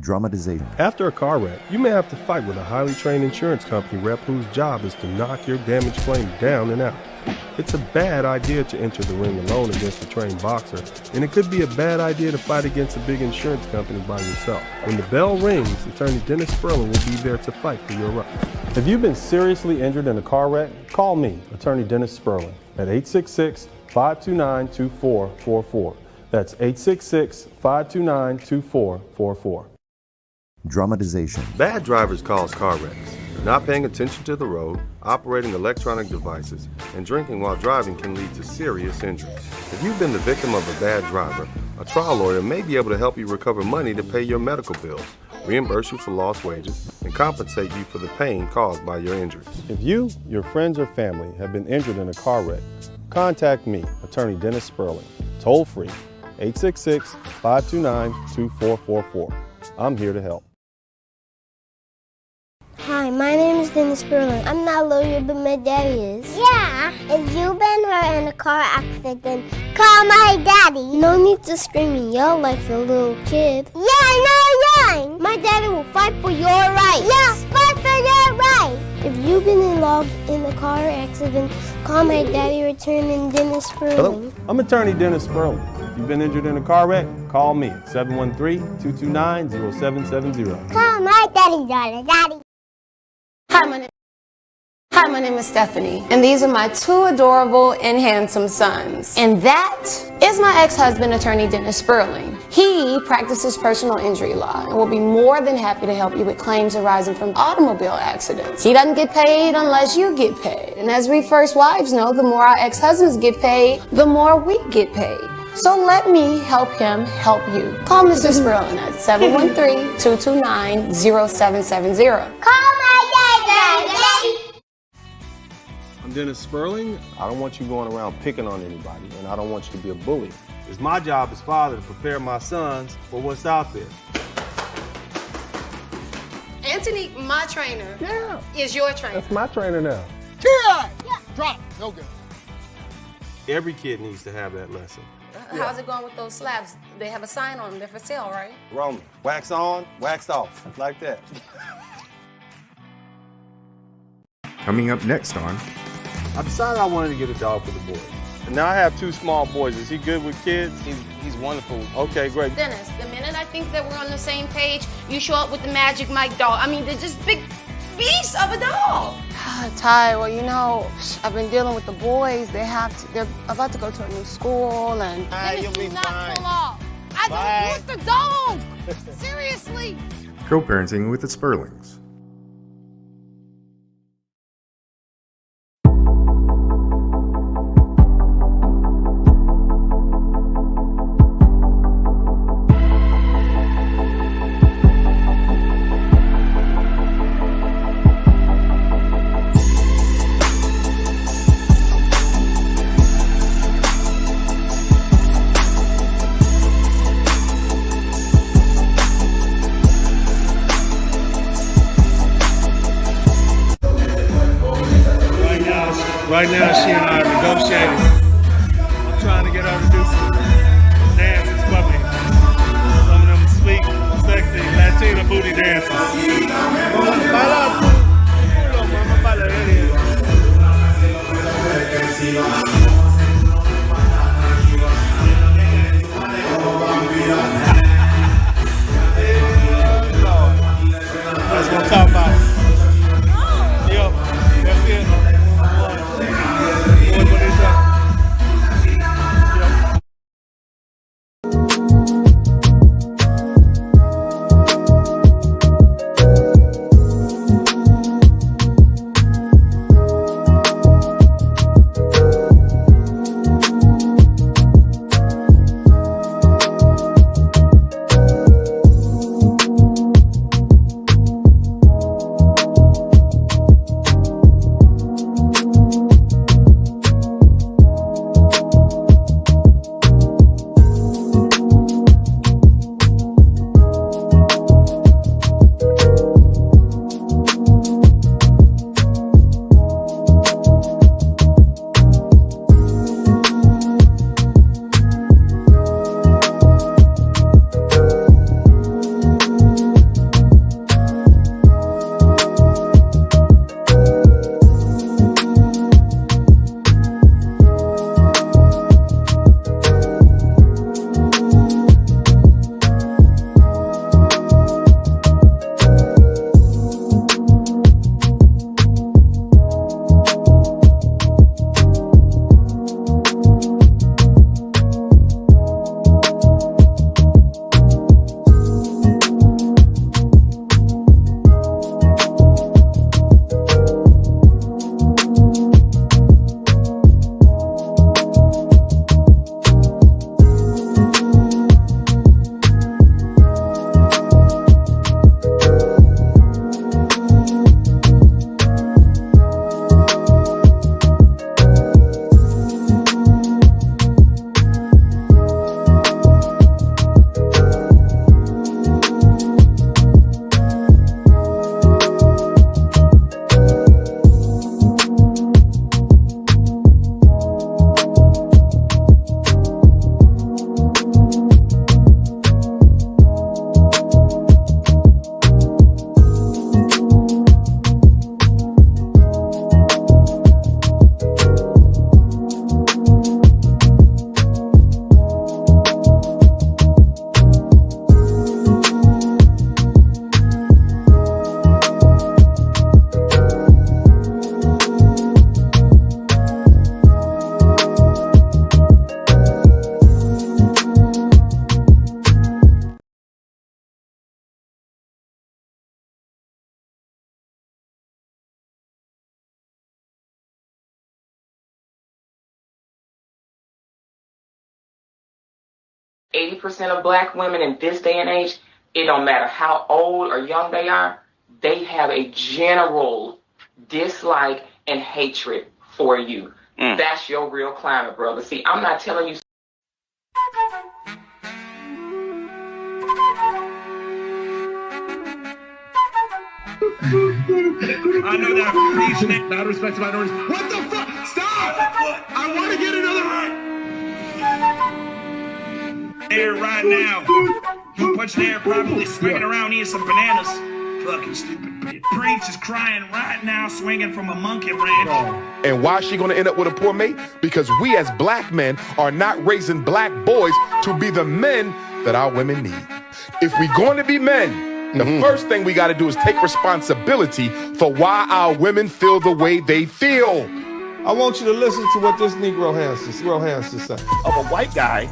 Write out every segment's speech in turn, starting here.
Dramatization. After a car wreck, you may have to fight with a highly trained insurance company rep whose job is to knock your damaged claim down and out. It's a bad idea to enter the ring alone against a trained boxer, and it could be a bad idea to fight against a big insurance company by yourself. When the bell rings, attorney Dennis Sperling will be there to fight for your rights. If you've been seriously injured in a car wreck, call me, attorney Dennis Sperling, at 866-529-2444. That's 866-529-2444. Dramatization. Bad drivers cause car wrecks. Not paying attention to the road, operating electronic devices, and drinking while driving can lead to serious injuries. If you've been the victim of a bad driver, a trial lawyer may be able to help you recover money to pay your medical bills, reimburse you for lost wages, and compensate you for the pain caused by your injuries. If you, your friends, or family have been injured in a car wreck, contact me, attorney Dennis Sperling, toll free, 866-529-2444. I'm here to help. Hi, my name is Dennis Sperling. I'm not a lawyer, but my daddy is. Yeah, if you've been hurt in a car accident, call my daddy. No need to scream and yell like a little kid. Yeah, no yelling. My daddy will fight for your rights. Yeah, fight for your rights. If you've been involved in a car accident, call my daddy, attorney Dennis Sperling. Hello, I'm attorney Dennis Sperling. If you've been injured in a car wreck, call me at 713-229-0770. Call my daddy, daddy. Hi, my name is Stephanie, and these are my two adorable and handsome sons. And that is my ex-husband, attorney Dennis Sperling. He practices personal injury law and will be more than happy to help you with claims arising from automobile accidents. He doesn't get paid unless you get paid. And as we first wives know, the more our ex-husbands get paid, the more we get paid. So let me help him help you. Call Mr. Sperling at 713-229-0770. Call my daddy. I'm Dennis Sperling. I don't want you going around picking on anybody, and I don't want you to be a bully. It's my job as father to prepare my sons for what's out there. Anthony, my trainer, is your trainer. That's my trainer now. Yeah. Drop. No good. Every kid needs to have that lesson. How's it going with those slabs? They have a sign on them. They're for sale, right? Roman, wax on, wax off, like that. Coming up next on I decided I wanted to get a dog for the boys. And now I have two small boys. Is he good with kids? He's wonderful. Okay, great. Dennis, the minute I think that we're on the same page, you show up with the Magic Mike doll. I mean, they're just big beasts of a doll. Ty, well, you know, I've been dealing with the boys. They're about to go to a new school, and You'll be fine. I don't want the dog. Seriously. Co-Parenting with the Sperlings. Right now, she and I are negotiating. I'm trying to get her to do some dances for me. Some of them sweet, sexy Latina booty dances. Baila culo, mama, baila That's what I'm talking about. Yo, that's it. 80% of black women in this day and age, it don't matter how old or young they are, they have a general dislike and hatred for you. That's your real climate, brother. See, I'm not telling you. I know that I'm preaching out of respect to minorities. What the fuck? Stop! I want to get another air right now. You punching air, probably swinging around eating some bananas. Fucking stupid bitch. Preach is crying right now, swinging from a monkey branch. And why is she gonna end up with a poor mate? Because we as black men are not raising black boys to be the men that our women need. If we're going to be men, the first thing we got to do is take responsibility for why our women feel the way they feel. I want you to listen to what this Negro has to say. Of a white guy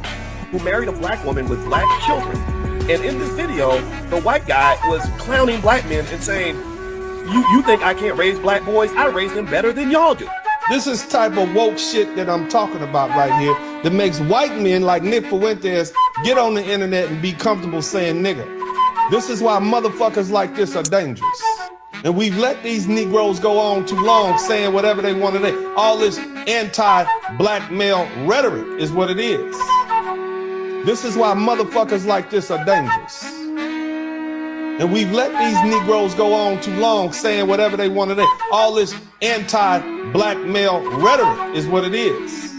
who married a black woman with black children. And in this video, the white guy was clowning black men and saying, you think I can't raise black boys? I raise them better than y'all do. This is type of woke shit that I'm talking about right here that makes white men like Nick Fuentes get on the internet and be comfortable saying nigga. This is why motherfuckers like this are dangerous. And we've let these Negroes go on too long saying whatever they want to say. All this anti-black male rhetoric is what it is. This is why motherfuckers like this are dangerous. And we've let these Negroes go on too long saying whatever they want to say. All this anti-black male rhetoric is what it is.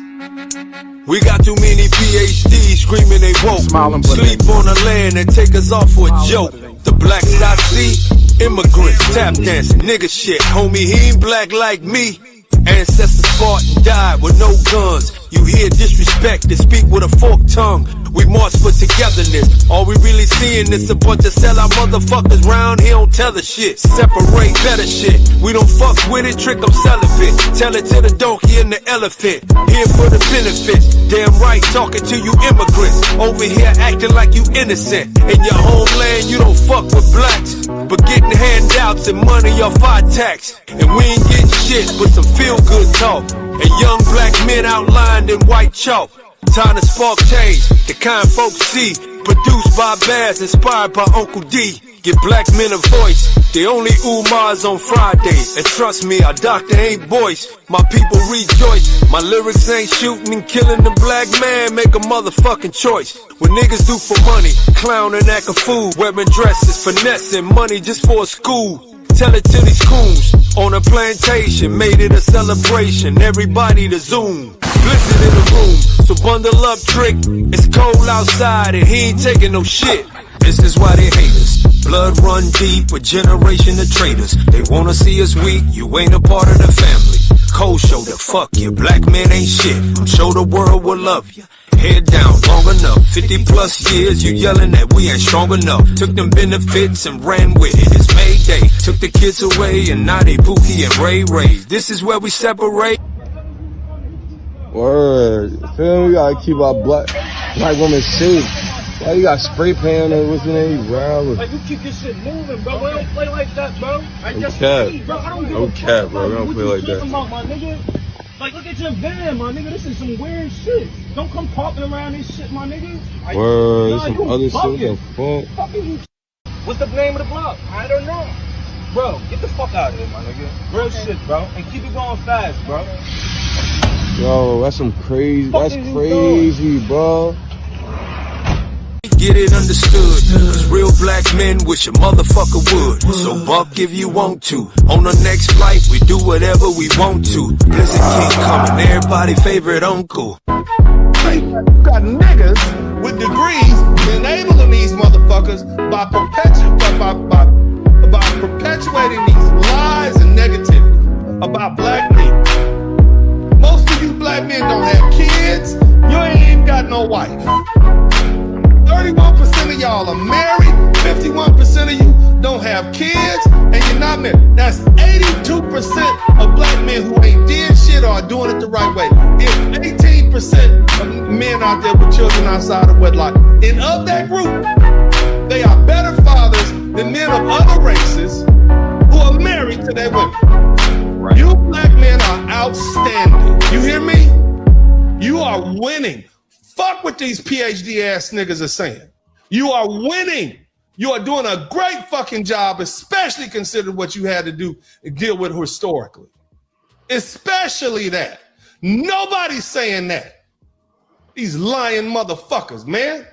We got too many PhDs screaming they woke. Sleep on the land and take us off for a joke. The blacks I see, immigrants, tap dancing, nigga shit. Homie, he ain't black like me. Ancestors fought and died with no guns. You hear disrespect and speak with a forked tongue. We march for togetherness. All we really seeing is a bunch of sellout motherfuckers round here don't tell the shit. Separate better shit. We don't fuck with it, trick them celibate. Tell it to the donkey and the elephant. Here for the benefits. Damn right, talking to you immigrants. Over here acting like you innocent. In your homeland, you don't fuck with blacks. But getting handouts and money off our tax. And we ain't getting shit but some feel-good talk. And young black men outlined in white chalk. Time to spark change, the kind folks see. Produced by Baz, inspired by Uncle D. Give black men a voice. The only Umars on Fridays. And trust me, our doctor ain't voice. My people rejoice. My lyrics ain't shooting and killing the black man. Make a motherfucking choice. What niggas do for money, clown and act a fool. Wearing dresses, finessing money just for a school. Tell it to these coons on a plantation, made it a celebration. Everybody to Zoom, blizzard in the room. So bundle up, trick. It's cold outside and he ain't taking no shit. This is why they hate us. Blood run deep, a generation of traitors. They wanna see us weak, you ain't a part of the family. Cold shoulder, fuck you, black men ain't shit. I'm sure the world will love you. Head down long enough, 50 plus years, you yelling that we ain't strong enough. Took them benefits and ran with it, it's Mayday. Took the kids away and now they Pookie and Ray Ray. This is where we separate. Word, feel me? We gotta keep our black women safe. Why you got spray paint or what's the name? Like, you keep this shit moving, bro. We don't play like that, bro. Like, that's Okay, bro. I don't give okay, bro. We don't play like that. About, my nigga? Like, look at your van, my nigga. This is some weird shit. Don't come talking around this shit, my nigga. Word, nah, some other shit. What's the name of the block? I don't know. Bro, get the fuck out of here, my nigga. Real shit, bro. And keep it going fast, bro. Yo, that's some crazy. That's crazy, bro. Get it understood, cause real black men wish a motherfucker would. So buck if you want to. On the next flight, we do whatever we want to. Blizzard King coming, everybody favorite uncle. You got niggas with degrees enabling these motherfuckers by perpetuating these lies and negativity about black men. Most of you black men don't have kids. You ain't even got no wife. 31% of y'all are married, 51% of you don't have kids, and you're not married. That's 82% of black men who ain't did shit or are doing it the right way. It's 18% of men out there with children outside of wedlock. And of that group, they are better fathers than men of other races who are married to their women. Right. You black men are outstanding. You hear me? You are winning. Fuck what these PhD ass niggas are saying. You are winning. You are doing a great fucking job, especially considering what you had to do and deal with historically. Especially that. Nobody's saying that. These lying motherfuckers, man.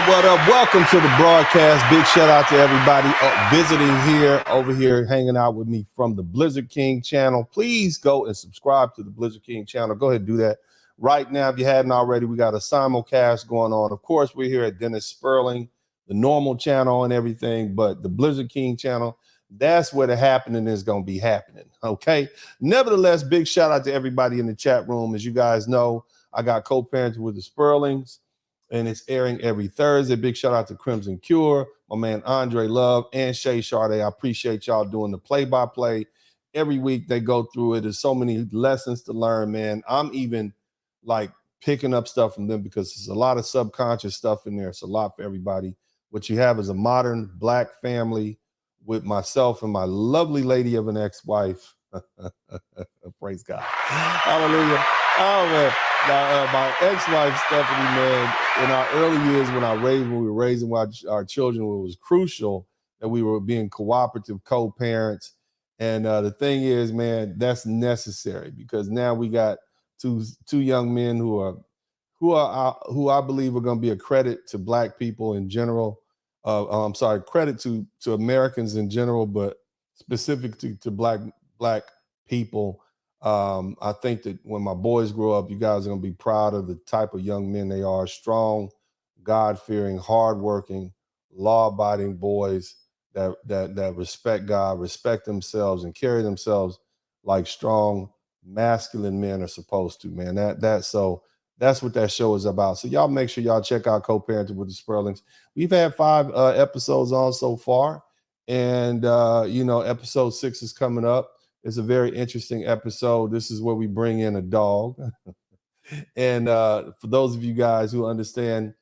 What up? Welcome to the broadcast. Big shout out to everybody visiting here, over here, hanging out with me from the Blizzard King channel. Please go and subscribe to the Blizzard King channel. Go ahead and do that right now. If you hadn't already, we got a simulcast going on. Of course, we're here at Dennis Sperling, the normal channel and everything, but the Blizzard King channel, that's where the happening is going to be happening. Okay. Nevertheless, big shout out to everybody in the chat room. As you guys know, I got co-parenting with the Sperlings, and it's airing every Thursday. Big shout out to Crimson Cure, my man Andre Love, and Shay Sade. I appreciate y'all doing the play-by-play. Every week they go through it. There's so many lessons to learn, man. I'm even like picking up stuff from them because there's a lot of subconscious stuff in there. It's a lot for everybody. What you have is a modern Black family with myself and my lovely lady of an ex-wife. Praise God. Hallelujah. Oh, man. My ex-wife, Stephanie, man, in our early years when we were raising our children, it was crucial that we were being cooperative co-parents. And the thing is, man, that's necessary because now we got two young men who I believe are going to be a credit to Black people in general. I'm sorry, credit to Americans in general, but specific to Black people. I think that when my boys grow up, you guys are going to be proud of the type of young men they are. Strong, God-fearing, hardworking, law-abiding boys that respect God, respect themselves, and carry themselves like strong, masculine men are supposed to, man. So that's what that show is about. So y'all make sure y'all check out Co-Parenting with the Sperlings. We've had 5 episodes on so far, and episode 6 is coming up. It's a very interesting episode. This is where we bring in a dog. And for those of you guys who understand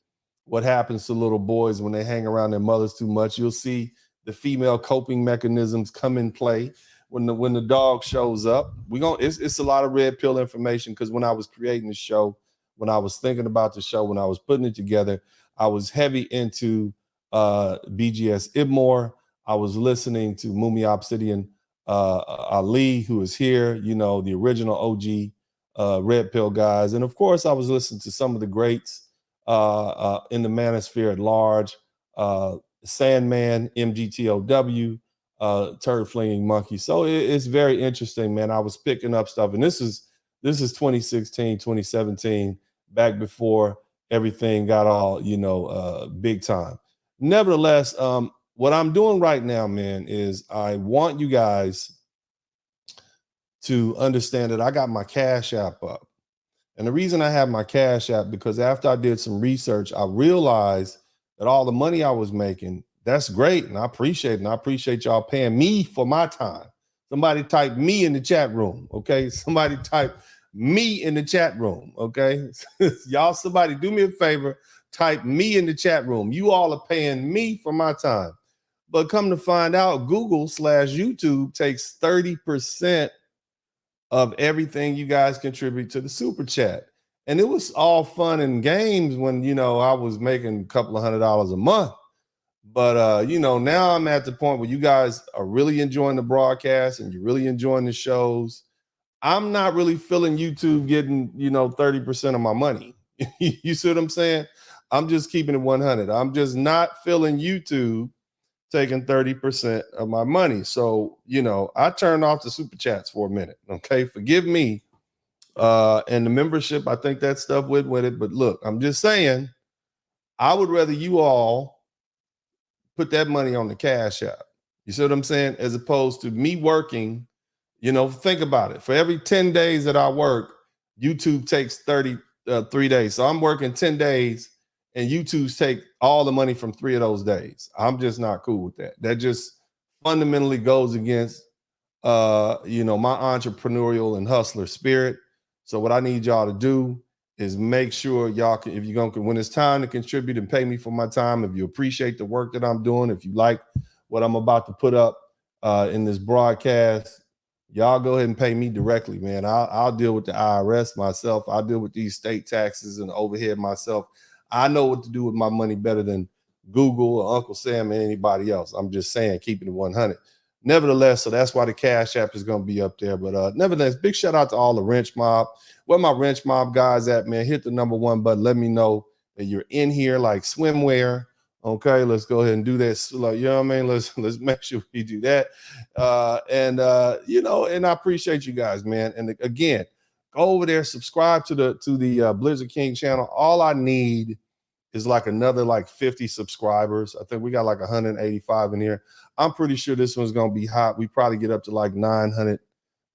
what happens to little boys when they hang around their mothers too much, you'll see the female coping mechanisms come in play when the dog shows up. It's a lot of red pill information because when I was creating the show, when I was thinking about the show, when I was putting it together, I was heavy into BGS Ibmore. I was listening to Mumia Obsidian Ali, who is here, the original OG Red Pill guys. And of course, I was listening to some of the greats in the manosphere at large, Sandman, MGTOW, Turd Flinging Monkey. So it's very interesting, man. I was picking up stuff, and this is 2016, 2017, back before everything got all, big time. Nevertheless, what I'm doing right now, man, is I want you guys to understand that I got my Cash App up. And the reason I have my Cash App, because after I did some research, I realized that all the money I was making, that's great. And I appreciate it. And I appreciate y'all paying me for my time. Somebody type me in the chat room, okay? Somebody type me in the chat room, okay? Y'all, somebody do me a favor, type me in the chat room. You all are paying me for my time. But come to find out, Google/YouTube takes 30% of everything you guys contribute to the super chat. And it was all fun and games when, I was making a couple of $100 a month. But, now I'm at the point where you guys are really enjoying the broadcast and you're really enjoying the shows. I'm not really feeling YouTube getting, 30% of my money. You see what I'm saying? I'm just keeping it 100. I'm just not feeling YouTube taking 30% of my money. So, I turned off the super chats for a minute. Okay. Forgive me And the membership, I think that stuff went with it. But look, I'm just saying, I would rather you all put that money on the Cash App. You see what I'm saying? As opposed to me working, think about it. For every 10 days that I work, YouTube takes 3 days. So I'm working 10 days and YouTube's take all the money from 3 of those days. I'm just not cool with that. That just fundamentally goes against, my entrepreneurial and hustler spirit. So what I need y'all to do is make sure y'all can, if you're going to, when it's time to contribute and pay me for my time, if you appreciate the work that I'm doing, if you like what I'm about to put up in this broadcast, y'all go ahead and pay me directly, man. I'll deal with the IRS myself. I'll deal with these state taxes and overhead myself. I know what to do with my money better than Google or Uncle Sam and anybody else. I'm just saying, keeping it 100. Nevertheless, so that's why the Cash App is going to be up there. But nevertheless, big shout out to all the Wrench Mob. Where my Wrench Mob guys at, man? Hit the #1 button. Let me know that you're in here like swimwear. Okay, let's go ahead and do this. Like, you know what I mean? Let's make sure we do that. And I appreciate you guys, man. And again, go over there, subscribe to the Blizzard King channel. All I need is like another 50 subscribers. I think we got like 185 in here. I'm pretty sure this one's gonna be hot. We probably get up to like 900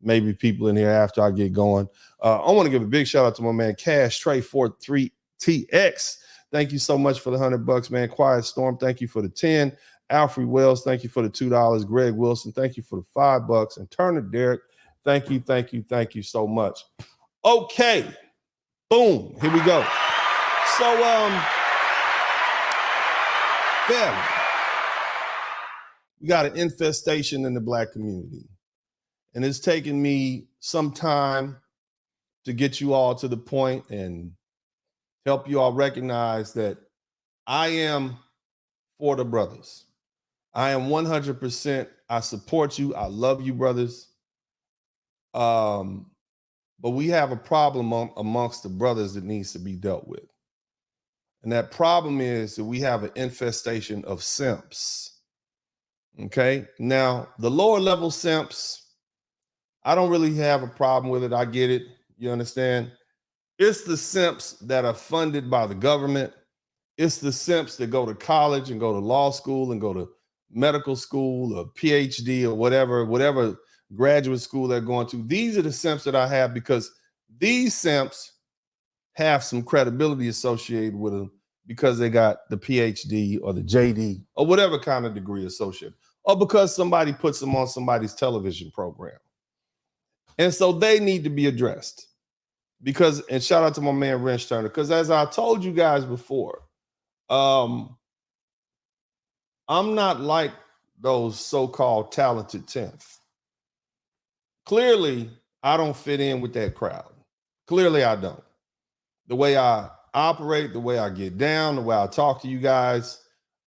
maybe people in here after I get going. I want to give a big shout out to my man Cash Trey 43TX. Thank you so much for the $100, man. Quiet Storm, thank you for the 10. Alfred Wells, thank you for the $2. Greg Wilson, thank you for the $5. And Turner Derek, thank you so much. Okay, boom, here we go. So, family, we got an infestation in the Black community. And it's taken me some time to get you all to the point and help you all recognize that I am for the brothers. I am 100%. I support you. I love you, brothers. But we have a problem amongst the brothers that needs to be dealt with. And that problem is that we have an infestation of simps. Okay. Now, the lower level simps, I don't really have a problem with it. I get it. You understand? It's the simps that are funded by the government. It's the simps that go to college and go to law school and go to medical school or PhD or whatever graduate school they're going to. These are the simps that I have because these simps have some credibility associated with them because they got the PhD or the JD or whatever kind of degree associated, or because somebody puts them on somebody's television program. And so they need to be addressed because, and shout out to my man Wrench Turner, because as I told you guys before, I'm not like those so-called talented 10th. Clearly, I don't fit in with that crowd. Clearly, I don't. The way I operate, the way I get down, the way I talk to you guys,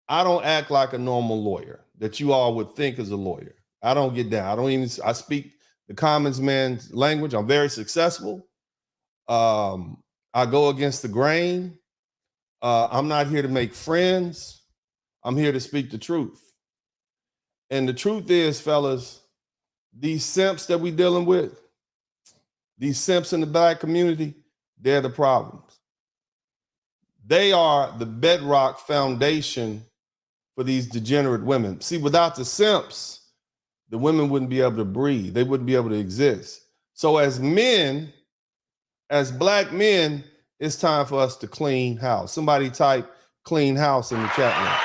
I don't act like a normal lawyer that you all would think is a lawyer. I don't get down. I speak the common man's language. I'm very successful. I go against the grain. I'm not here to make friends. I'm here to speak the truth. And the truth is, fellas, these simps that we're dealing with, these simps in the Black community, they're the problems. They are the bedrock foundation for these degenerate women. See, without the simps, the women wouldn't be able to breathe. They wouldn't be able to exist. So as men, as Black men, it's time for us to clean house. Somebody type clean house in the chat room.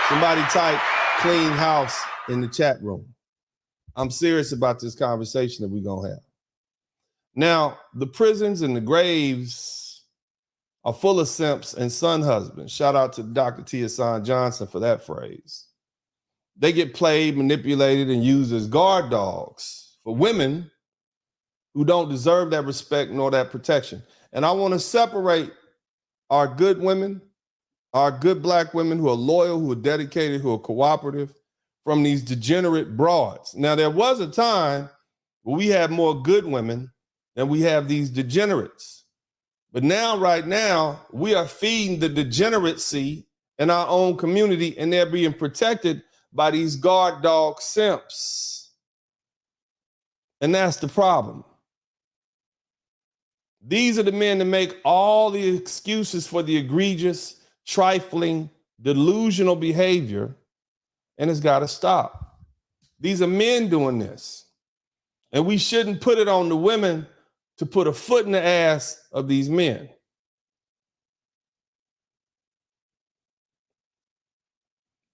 Somebody type clean house in the chat room. I'm serious about this conversation that we're going to have. Now, the prisons and the graves are full of simps and son husbands. Shout out to Dr. T. Hassan Johnson for that phrase. They get played, manipulated, and used as guard dogs for women who don't deserve that respect nor that protection. And I want to separate our good women, our good Black women who are loyal, who are dedicated, who are cooperative, from these degenerate broads. Now, there was a time where we had more good women than we have these degenerates. But now, right now, we are feeding the degeneracy in our own community, and they're being protected by these guard dog simps. And that's the problem. These are the men that make all the excuses for the egregious, trifling, delusional behavior, and it's got to stop. These are men doing this. And we shouldn't put it on the women to put a foot in the ass of these men.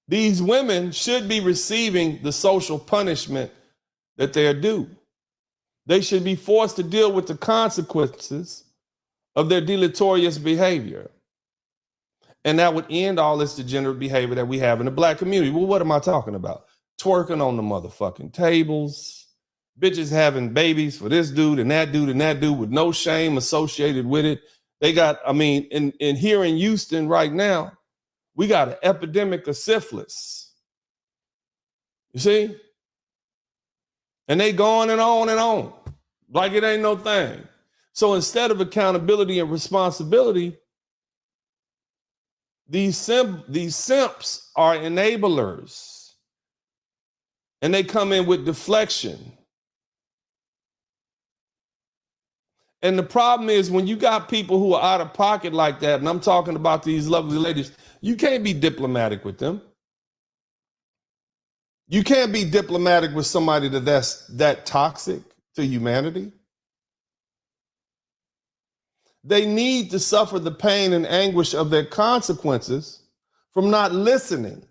These women should be receiving the social punishment that they are due. They should be forced to deal with the consequences of their deleterious behavior. And that would end all this degenerate behavior that we have in the black community. Well, what am I talking about? Twerking on the motherfucking tables, bitches having babies for this dude and that dude and that dude with no shame associated with it. They got, in here in Houston right now, we got an epidemic of syphilis. You see? And they going and on like it ain't no thing. So instead of accountability and responsibility, these simps are enablers. And they come in with deflection. And the problem is when you got people who are out of pocket like that, and I'm talking about these lovely ladies, you can't be diplomatic with them. You can't be diplomatic with somebody that's that toxic to humanity. They need to suffer the pain and anguish of their consequences from not listening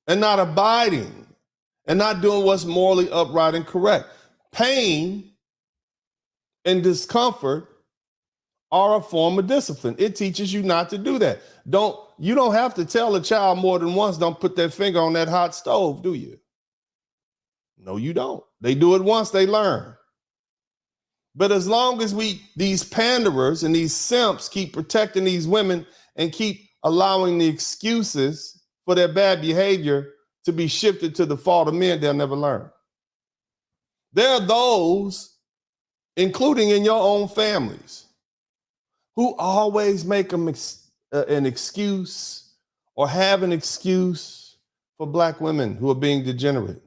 and not abiding and not doing what's morally upright and correct. Pain and discomfort are a form of discipline. It teaches you not to do that. You don't have to tell a child more than once, don't put that finger on that hot stove, do you? No, you don't. They do it once, they learn. But as long as these panderers and these simps keep protecting these women and keep allowing the excuses for their bad behavior to be shifted to the fault of men, they'll never learn. There are those, including in your own families, who always make an excuse or have an excuse for black women who are being degenerate.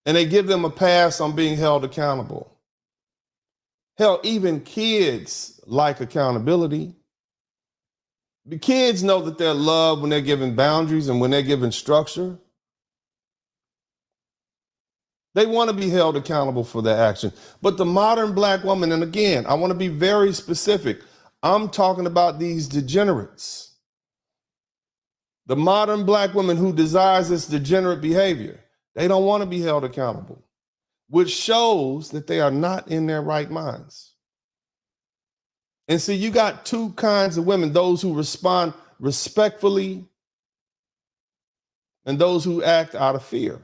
And they give them a pass on being held accountable. Hell, even kids like accountability. The kids know that they're loved when they're given boundaries and when they're given structure. They want to be held accountable for their action. But the modern black woman, and again, I want to be very specific. I'm talking about these degenerates. The modern black woman who desires this degenerate behavior, they don't want to be held accountable, which shows that they are not in their right minds. And see, you got two kinds of women, those who respond respectfully and those who act out of fear.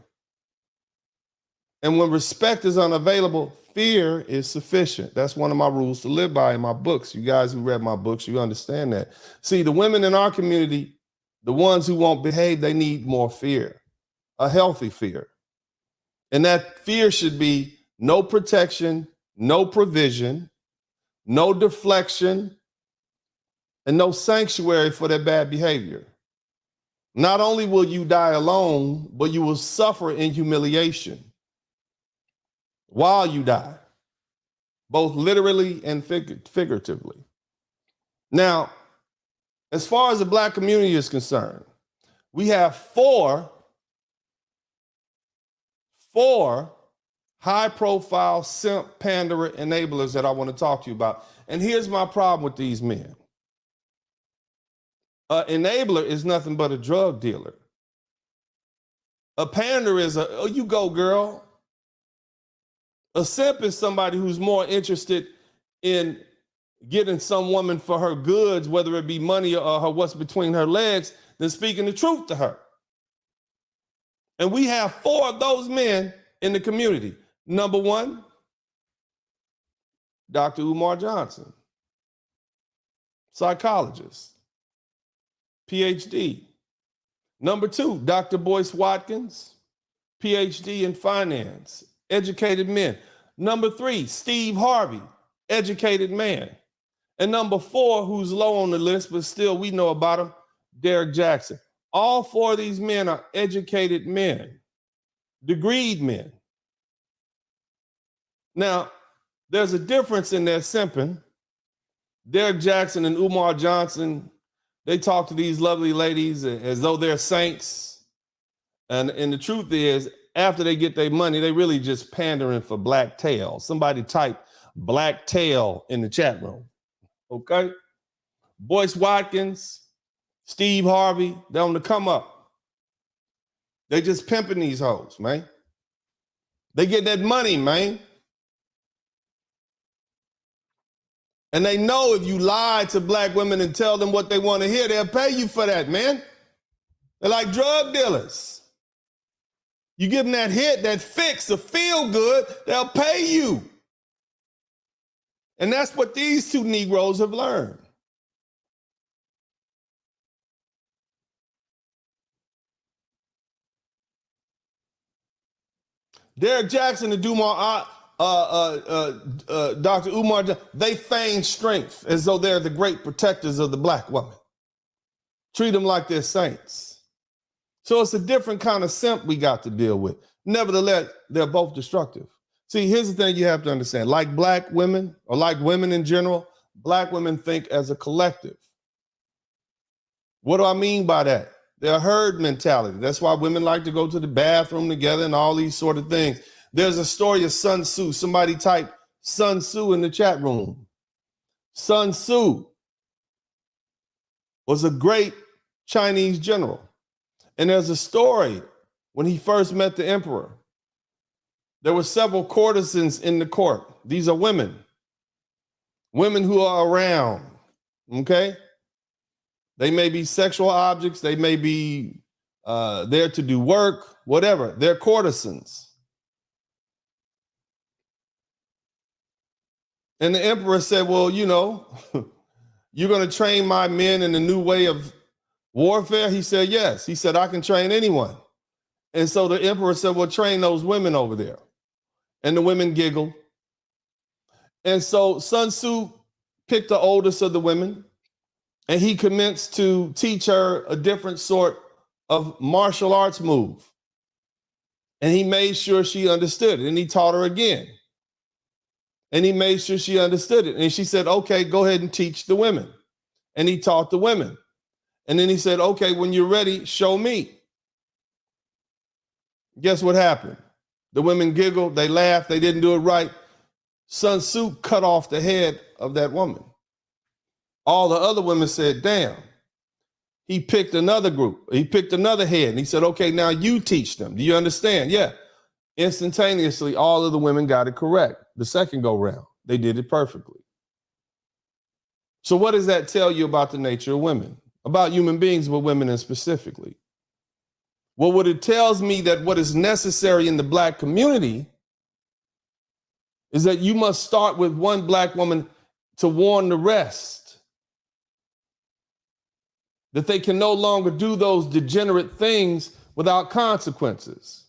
And when respect is unavailable, fear is sufficient. That's one of my rules to live by in my books. You guys who read my books, you understand that. See, the women in our community, the ones who won't behave, they need more fear, a healthy fear. And that fear should be no protection, no provision, no deflection, and no sanctuary for their bad behavior. Not only will you die alone, but you will suffer in humiliation while you die, both literally and figuratively. Now, as far as the black community is concerned, we have four high-profile simp panderer enablers that I want to talk to you about. And here's my problem with these men. An enabler is nothing but a drug dealer. A panderer is oh, you go, girl. A simp is somebody who's more interested in getting some woman for her goods, whether it be money or her what's between her legs, than speaking the truth to her. And we have four of those men in the community. Number one, Dr. Umar Johnson, psychologist, PhD. Number two, Dr. Boyce Watkins, PhD in finance, educated men. Number three, Steve Harvey, educated man. And number four, who's low on the list, but still we know about him, Derek Jackson. All four of these men are educated men degreed men. Now, there's a difference in their simping. Derek Jackson and Umar Johnson, they talk to these lovely ladies as though they're saints. And the truth is, after they get their money, they really just pandering for black tail. Somebody type black tail in the chat room. Okay? Boyce Watkins, Steve Harvey, they're on the come up. They just pimping these hoes, man. They get that money, man. And they know if you lie to black women and tell them what they want to hear, they'll pay you for that, man. They're like drug dealers. You give them that hit, that fix, the feel good, they'll pay you. And that's what these two Negroes have learned. Derek Jackson and Dr. Umar, they feign strength as though they're the great protectors of the black woman. Treat them like they're saints. So it's a different kind of simp we got to deal with. Nevertheless, they're both destructive. See, here's the thing you have to understand. Like black women, or like women in general, black women think as a collective. What do I mean by that? They're herd mentality. That's why women like to go to the bathroom together and all these sort of things. There's a story of Sun Tzu. Somebody type Sun Tzu in the chat room. Sun Tzu was a great Chinese general. And there's a story when he first met the emperor. There were several courtesans in the court. These are women who are around, okay? They may be sexual objects. They may be there to do work, whatever. They're courtesans. And the emperor said, well, you know, you're going to train my men in a new way of warfare? He said, yes. He said, I can train anyone. And so the emperor said, well, train those women over there. And the women giggled. And so Sun Tzu picked the oldest of the women, and he commenced to teach her a different sort of martial arts move. And he made sure she understood it. And he taught her again. And he made sure she understood it. And she said, okay, go ahead and teach the women. And he taught the women. And then he said, okay, when you're ready, show me. Guess what happened? The women giggled, they laughed, they didn't do it right. Sun Tzu cut off the head of that woman. All the other women said, damn. He picked another group. He picked another head. And he said, okay, now you teach them. Do you understand? Yeah. Instantaneously, all of the women got it correct. The second go round, they did it perfectly. So what does that tell you about the nature of women? About human beings, but women specifically? Well, what it tells me that what is necessary in the black community is that you must start with one black woman to warn the rest that they can no longer do those degenerate things without consequences.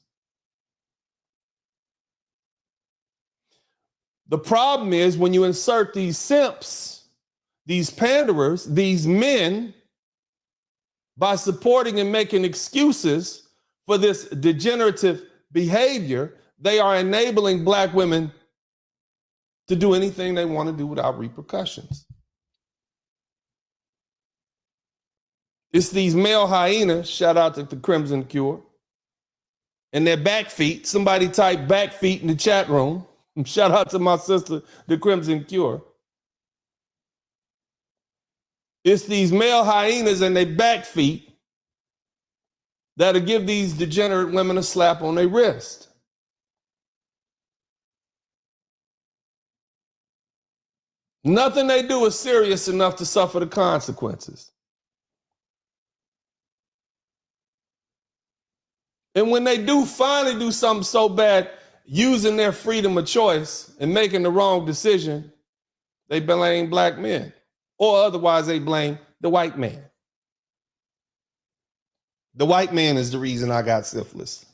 The problem is when you insert these simps, these panderers, these men, by supporting and making excuses for this degenerative behavior, they are enabling black women to do anything they want to do without repercussions. It's these male hyenas, shout out to the Crimson Cure, and their back feet. Somebody type back feet in the chat room. Shout out to my sister, the Crimson Cure. It's these male hyenas and their back feet that'll give these degenerate women a slap on their wrist. Nothing they do is serious enough to suffer the consequences. And when they do finally do something so bad, using their freedom of choice and making the wrong decision, they blame black men. Or otherwise they blame the white man. The white man is the reason I got syphilis.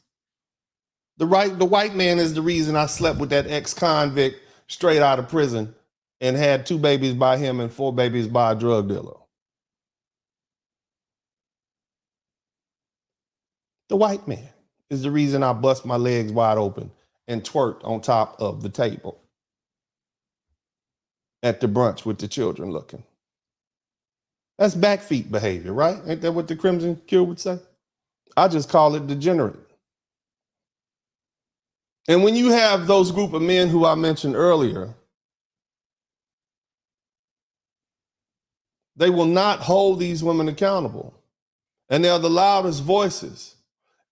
The white man is the reason I slept with that ex-convict straight out of prison and had 2 babies by him and 4 babies by a drug dealer. The white man is the reason I bust my legs wide open and twerked on top of the table at the brunch with the children looking. That's backfeet behavior, right? Ain't that what the Crimson Cure would say? I just call it degenerate. And when you have those group of men who I mentioned earlier, they will not hold these women accountable. And they're the loudest voices.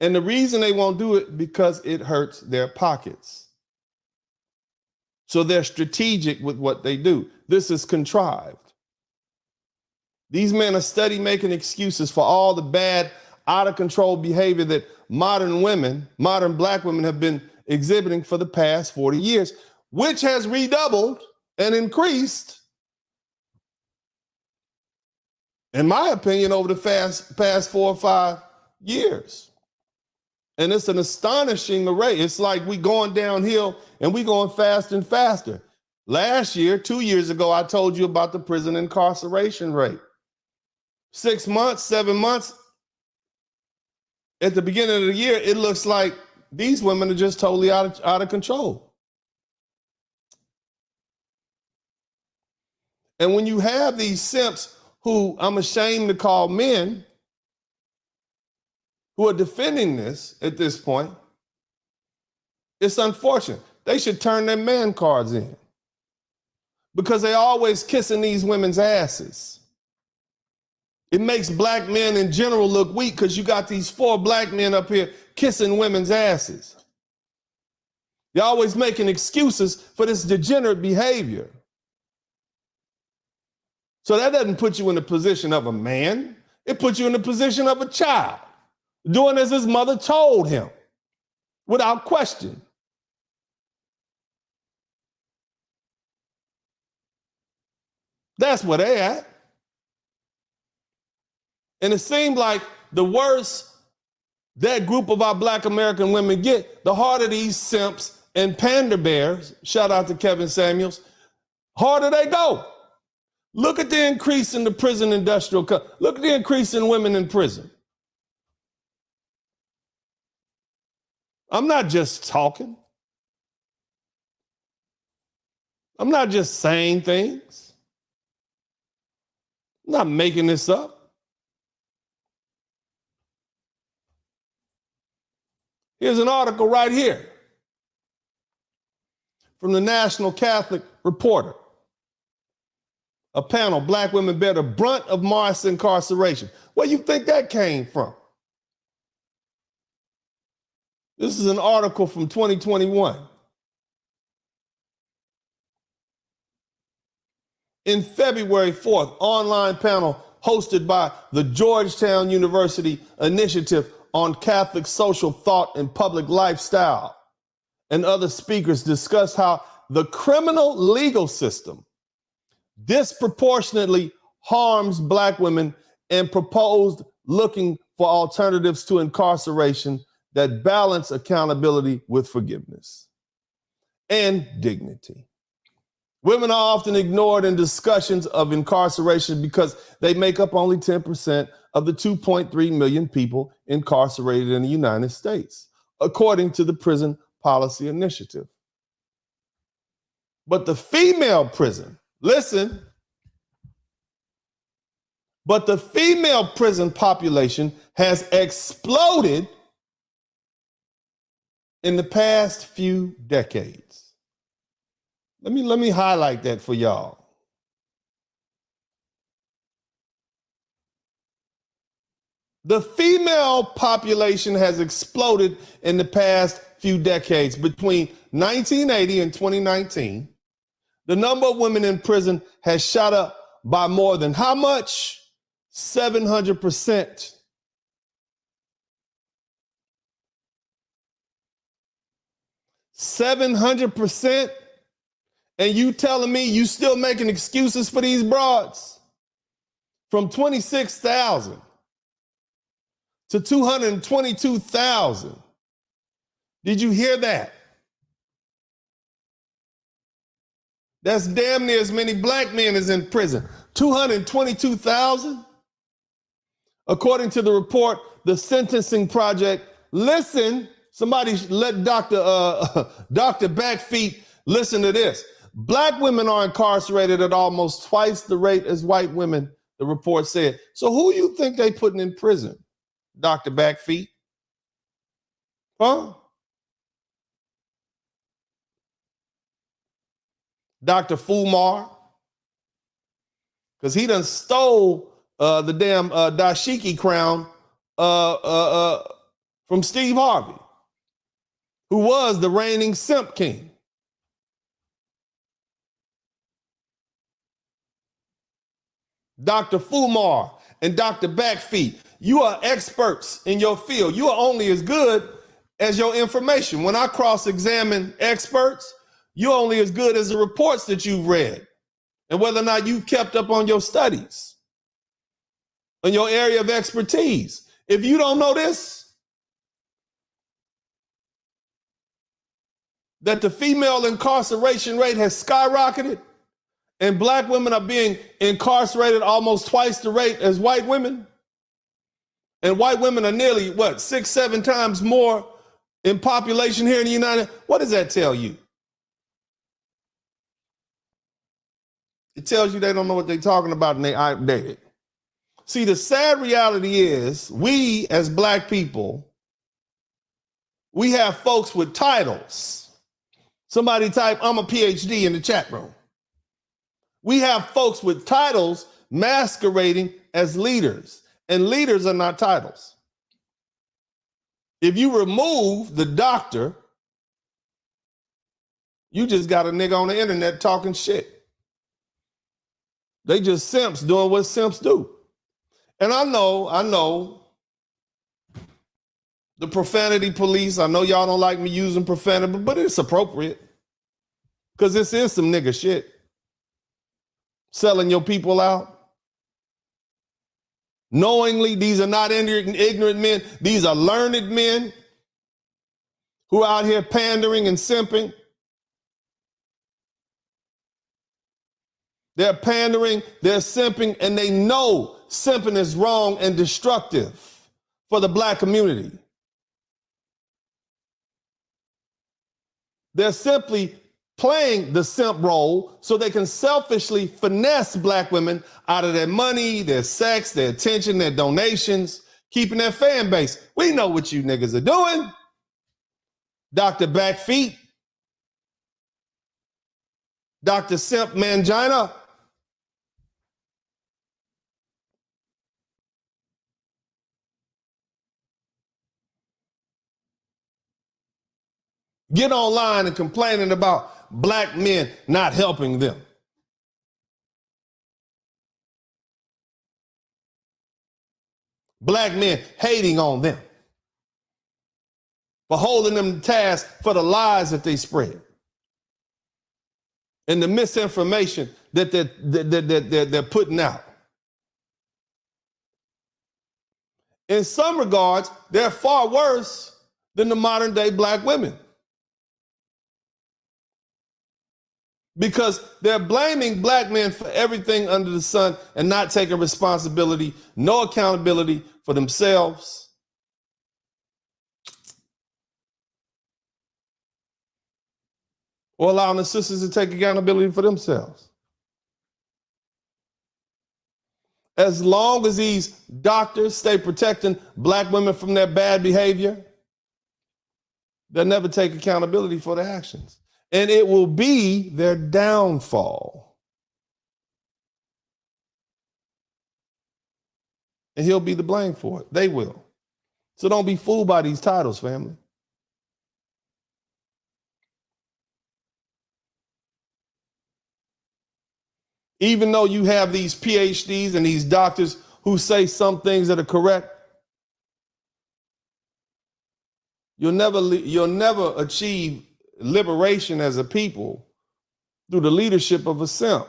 And the reason they won't do it because it hurts their pockets. So they're strategic with what they do. This is contrived. These men are steady making excuses for all the bad, out of control behavior that modern women, modern black women have been exhibiting for the past 40 years, which has redoubled and increased, in my opinion, over the past 4 or 5 years. And it's an astonishing array. It's like we going downhill and we going fast and faster. Last year, 2 years ago, I told you about the prison incarceration rate. 6 months, 7 months, at the beginning of the year, it looks like these women are just totally out of control. And when you have these simps who I'm ashamed to call men, who are defending this at this point, it's unfortunate. They should turn their man cards in because they always kissing these women's asses. It makes black men in general look weak because you got these 4 black men up here kissing women's asses. You're always making excuses for this degenerate behavior. So that doesn't put you in the position of a man. It puts you in the position of a child, doing as his mother told him, without question. That's where they at. And it seemed like the worse that group of our black American women get, the harder these simps and pander bears, shout out to Kevin Samuels, harder they go. Look at the increase in the prison industrial look at the increase in women in prison. I'm not just talking. I'm not just saying things. I'm not making this up. Here's an article right here from the National Catholic Reporter. A panel, black women bear the brunt of mass incarceration. Where do you think that came from? This is an article from 2021. In February 4th, online panel hosted by the Georgetown University Initiative on Catholic Social Thought and Public Lifestyle, and other speakers discussed how the criminal legal system disproportionately harms black women and proposed looking for alternatives to incarceration that balance accountability with forgiveness and dignity. Women are often ignored in discussions of incarceration because they make up only 10% of the 2.3 million people incarcerated in the United States, according to the Prison Policy Initiative. But the female prison, listen, but the female prison population has exploded in the past few decades. Let me highlight that for y'all. The female population has exploded in the past few decades. Between 1980 and 2019, the number of women in prison has shot up by more than how much? 700%. 700%. And you telling me you still making excuses for these broads? From 26,000 to 222,000. Did you hear that? That's damn near as many black men as in prison. 222,000? According to the report, the Sentencing Project listen. Somebody let Dr. Backfeet listen to this. Black women are incarcerated at almost twice the rate as white women, the report said. So who you think they putting in prison, Dr. Backfeet? Huh? Dr. Fumar? Because he done stole the damn dashiki crown from Steve Harvey, who was the reigning simp king. Dr. Fumar and Dr. Backfeet, you are experts in your field. You are only as good as your information. When I cross-examine experts, you're only as good as the reports that you've read and whether or not you've kept up on your studies, on your area of expertise. If you don't know this, that the female incarceration rate has skyrocketed and black women are being incarcerated almost twice the rate as white women, and white women are nearly, 6-7 times more in population here in the United States, what does that tell you? It tells you they don't know what they're talking about and they outdated. See, the sad reality is we as black people, we have folks with titles. Somebody type, I'm a PhD in the chat room. We have folks with titles masquerading as leaders, and leaders are not titles. If you remove the doctor, you just got a nigga on the internet talking shit. They just simps doing what simps do. And I know the profanity police, I know y'all don't like me using profanity, but it's appropriate because this is some nigga shit. Selling your people out. Knowingly, these are not ignorant men. These are learned men who are out here pandering and simping. They're pandering, they're simping, and they know simping is wrong and destructive for the black community. They're simply playing the simp role so they can selfishly finesse black women out of their money, their sex, their attention, their donations, keeping their fan base. We know what you niggas are doing. Dr. Backfeet, Dr. Simp Mangina. Get online and complaining about black men not helping them. Black men hating on them for holding them to task for the lies that they spread and the misinformation that they're putting out. In some regards, they're far worse than the modern day black women, because they're blaming black men for everything under the sun and not taking responsibility, no accountability for themselves. Or allowing the sisters to take accountability for themselves. As long as these doctors stay protecting black women from their bad behavior, they'll never take accountability for their actions. And it will be their downfall. And he'll be the blame for it. They will. So don't be fooled by these titles, family. Even though you have these PhDs and these doctors who say some things that are correct, you'll never achieve liberation as a people through the leadership of a simp.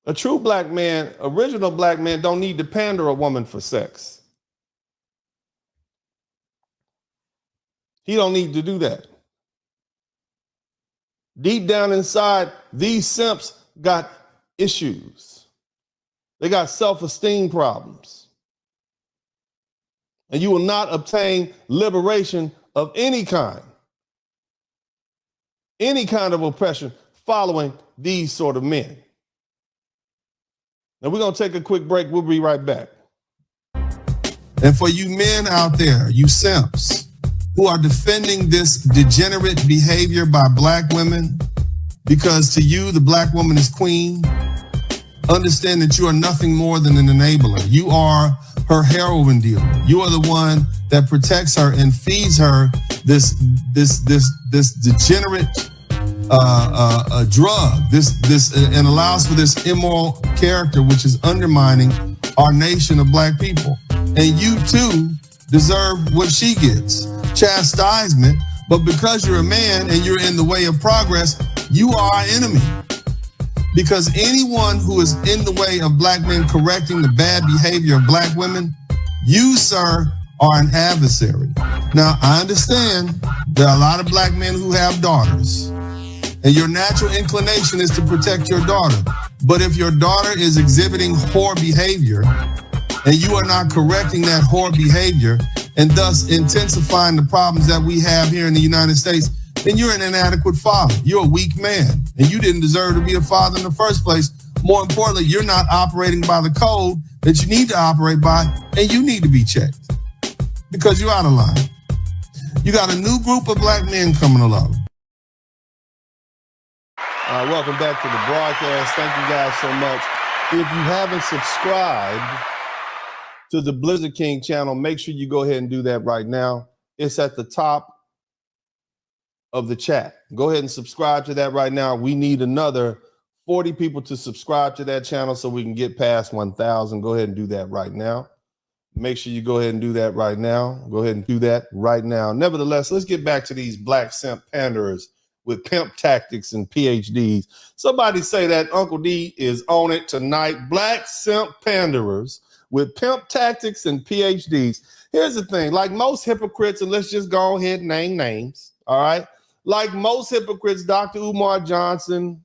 A true black man, original black man, don't need to pander a woman for sex. He don't need to do that. Deep down inside, these simps got issues. They got self-esteem problems. And you will not obtain liberation of any kind of oppression following these sort of men. Now we're going to take a quick break. We'll be right back. And for you men out there, you simps who are defending this degenerate behavior by black women, because to you, the black woman is queen, understand that you are nothing more than an enabler. You are her heroin dealer. You are the one that protects her and feeds her this degenerate drug, and allows for this immoral character, which is undermining our nation of black people. And you too deserve what she gets, chastisement. But because you're a man and you're in the way of progress, you are our enemy. Because anyone who is in the way of black men correcting the bad behavior of black women, you, sir, are an adversary. Now, I understand there are a lot of black men who have daughters, and your natural inclination is to protect your daughter. But if your daughter is exhibiting whore behavior, and you are not correcting that whore behavior, and thus intensifying the problems that we have here in the United States, then you're an inadequate father. You're a weak man, and you didn't deserve to be a father in the first place. More importantly, you're not operating by the code that you need to operate by, and you need to be checked because you're out of line. You got a new group of black men coming along. All right, welcome back to the broadcast. Thank you guys so much. If you haven't subscribed to the Blizzard King channel, make sure you go ahead and do that right now. It's at the top of the chat. Go ahead and subscribe to that right now. We need another 40 people to subscribe to that channel so we can get past 1,000. Go ahead and do that right now. Make sure you go ahead and do that right now. Go ahead and do that right now. Nevertheless, let's get back to these black simp panderers with pimp tactics and PhDs. Somebody say that Uncle D is on it tonight. Black simp panderers with pimp tactics and PhDs. Here's the thing, like most hypocrites, and let's just go ahead and name names, all right? Like most hypocrites, Dr. Umar Johnson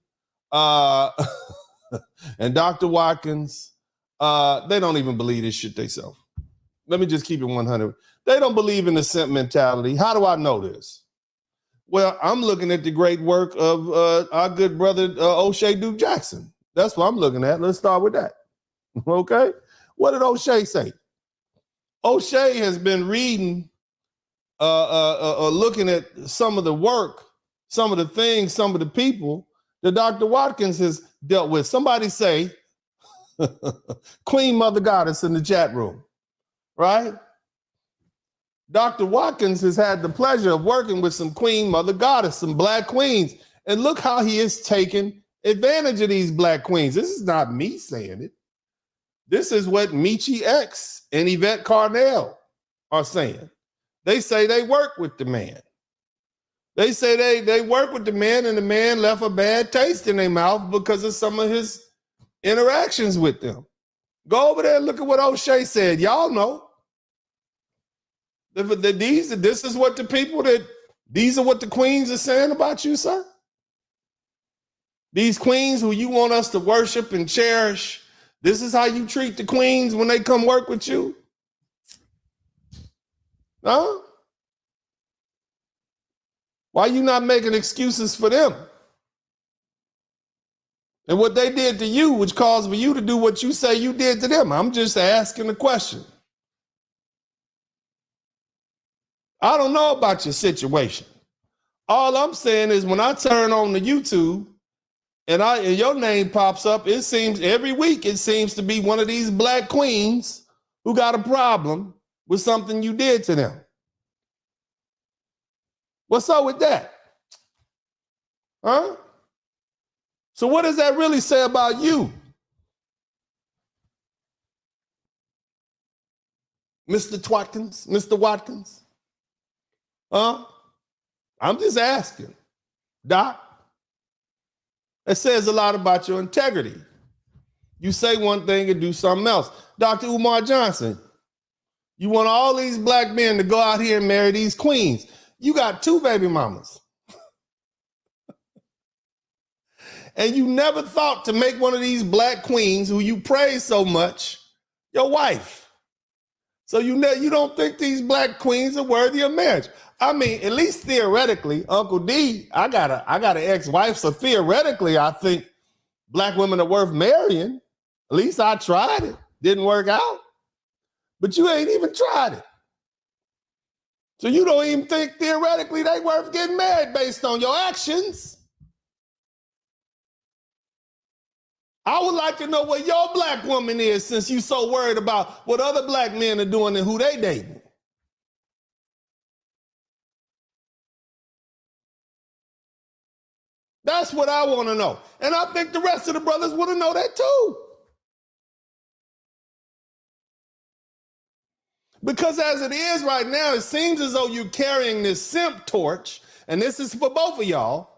and Dr. Watkins, they don't even believe this shit themselves. Let me just keep it 100. They don't believe in the simp mentality. How do I know this? Well, I'm looking at the great work of our good brother O'Shea Duke Jackson. That's what I'm looking at. Let's start with that. Okay? What did O'Shea say? O'Shea has been reading, looking at some of the work, some of the things, some of the people that Dr. Watkins has dealt with. Somebody say, Queen Mother Goddess in the chat room, right? Dr. Watkins has had the pleasure of working with some Queen Mother Goddess, some black queens. And look how he has taken advantage of these black queens. This is not me saying it. This is what Michi X and Yvette Carnell are saying. They say they work with the man. They say they work with the man, and the man left a bad taste in their mouth because of some of his interactions with them. Go over there and look at what O'Shea said. Y'all know. These are what the queens are saying about you, sir. These queens who you want us to worship and cherish, this is how you treat the queens when they come work with you? Huh? Why you not making excuses for them? And what they did to you, which caused for you to do what you say you did to them. I'm just asking a question. I don't know about your situation. All I'm saying is when I turn on the YouTube and your name pops up, it seems every week it seems to be one of these black queens who got a problem with something you did to them. What's up with that? Huh? So what does that really say about you? Mr. Watkins? Huh? I'm just asking. Doc, it says a lot about your integrity. You say one thing and do something else. Dr. Umar Johnson, you want all these black men to go out here and marry these queens. You got 2 baby mamas. And you never thought to make one of these black queens who you praise so much your wife. So you don't think these black queens are worthy of marriage. I mean, at least theoretically, Uncle D, I got an ex-wife, so theoretically, I think black women are worth marrying. At least I tried it. Didn't work out. But you ain't even tried it. So you don't even think theoretically they worth getting married based on your actions. I would like to know where your black woman is since you so worried about what other black men are doing and who they dating. That's what I want to know. And I think the rest of the brothers want to know that too. Because as it is right now, it seems as though you're carrying this simp torch, and this is for both of y'all.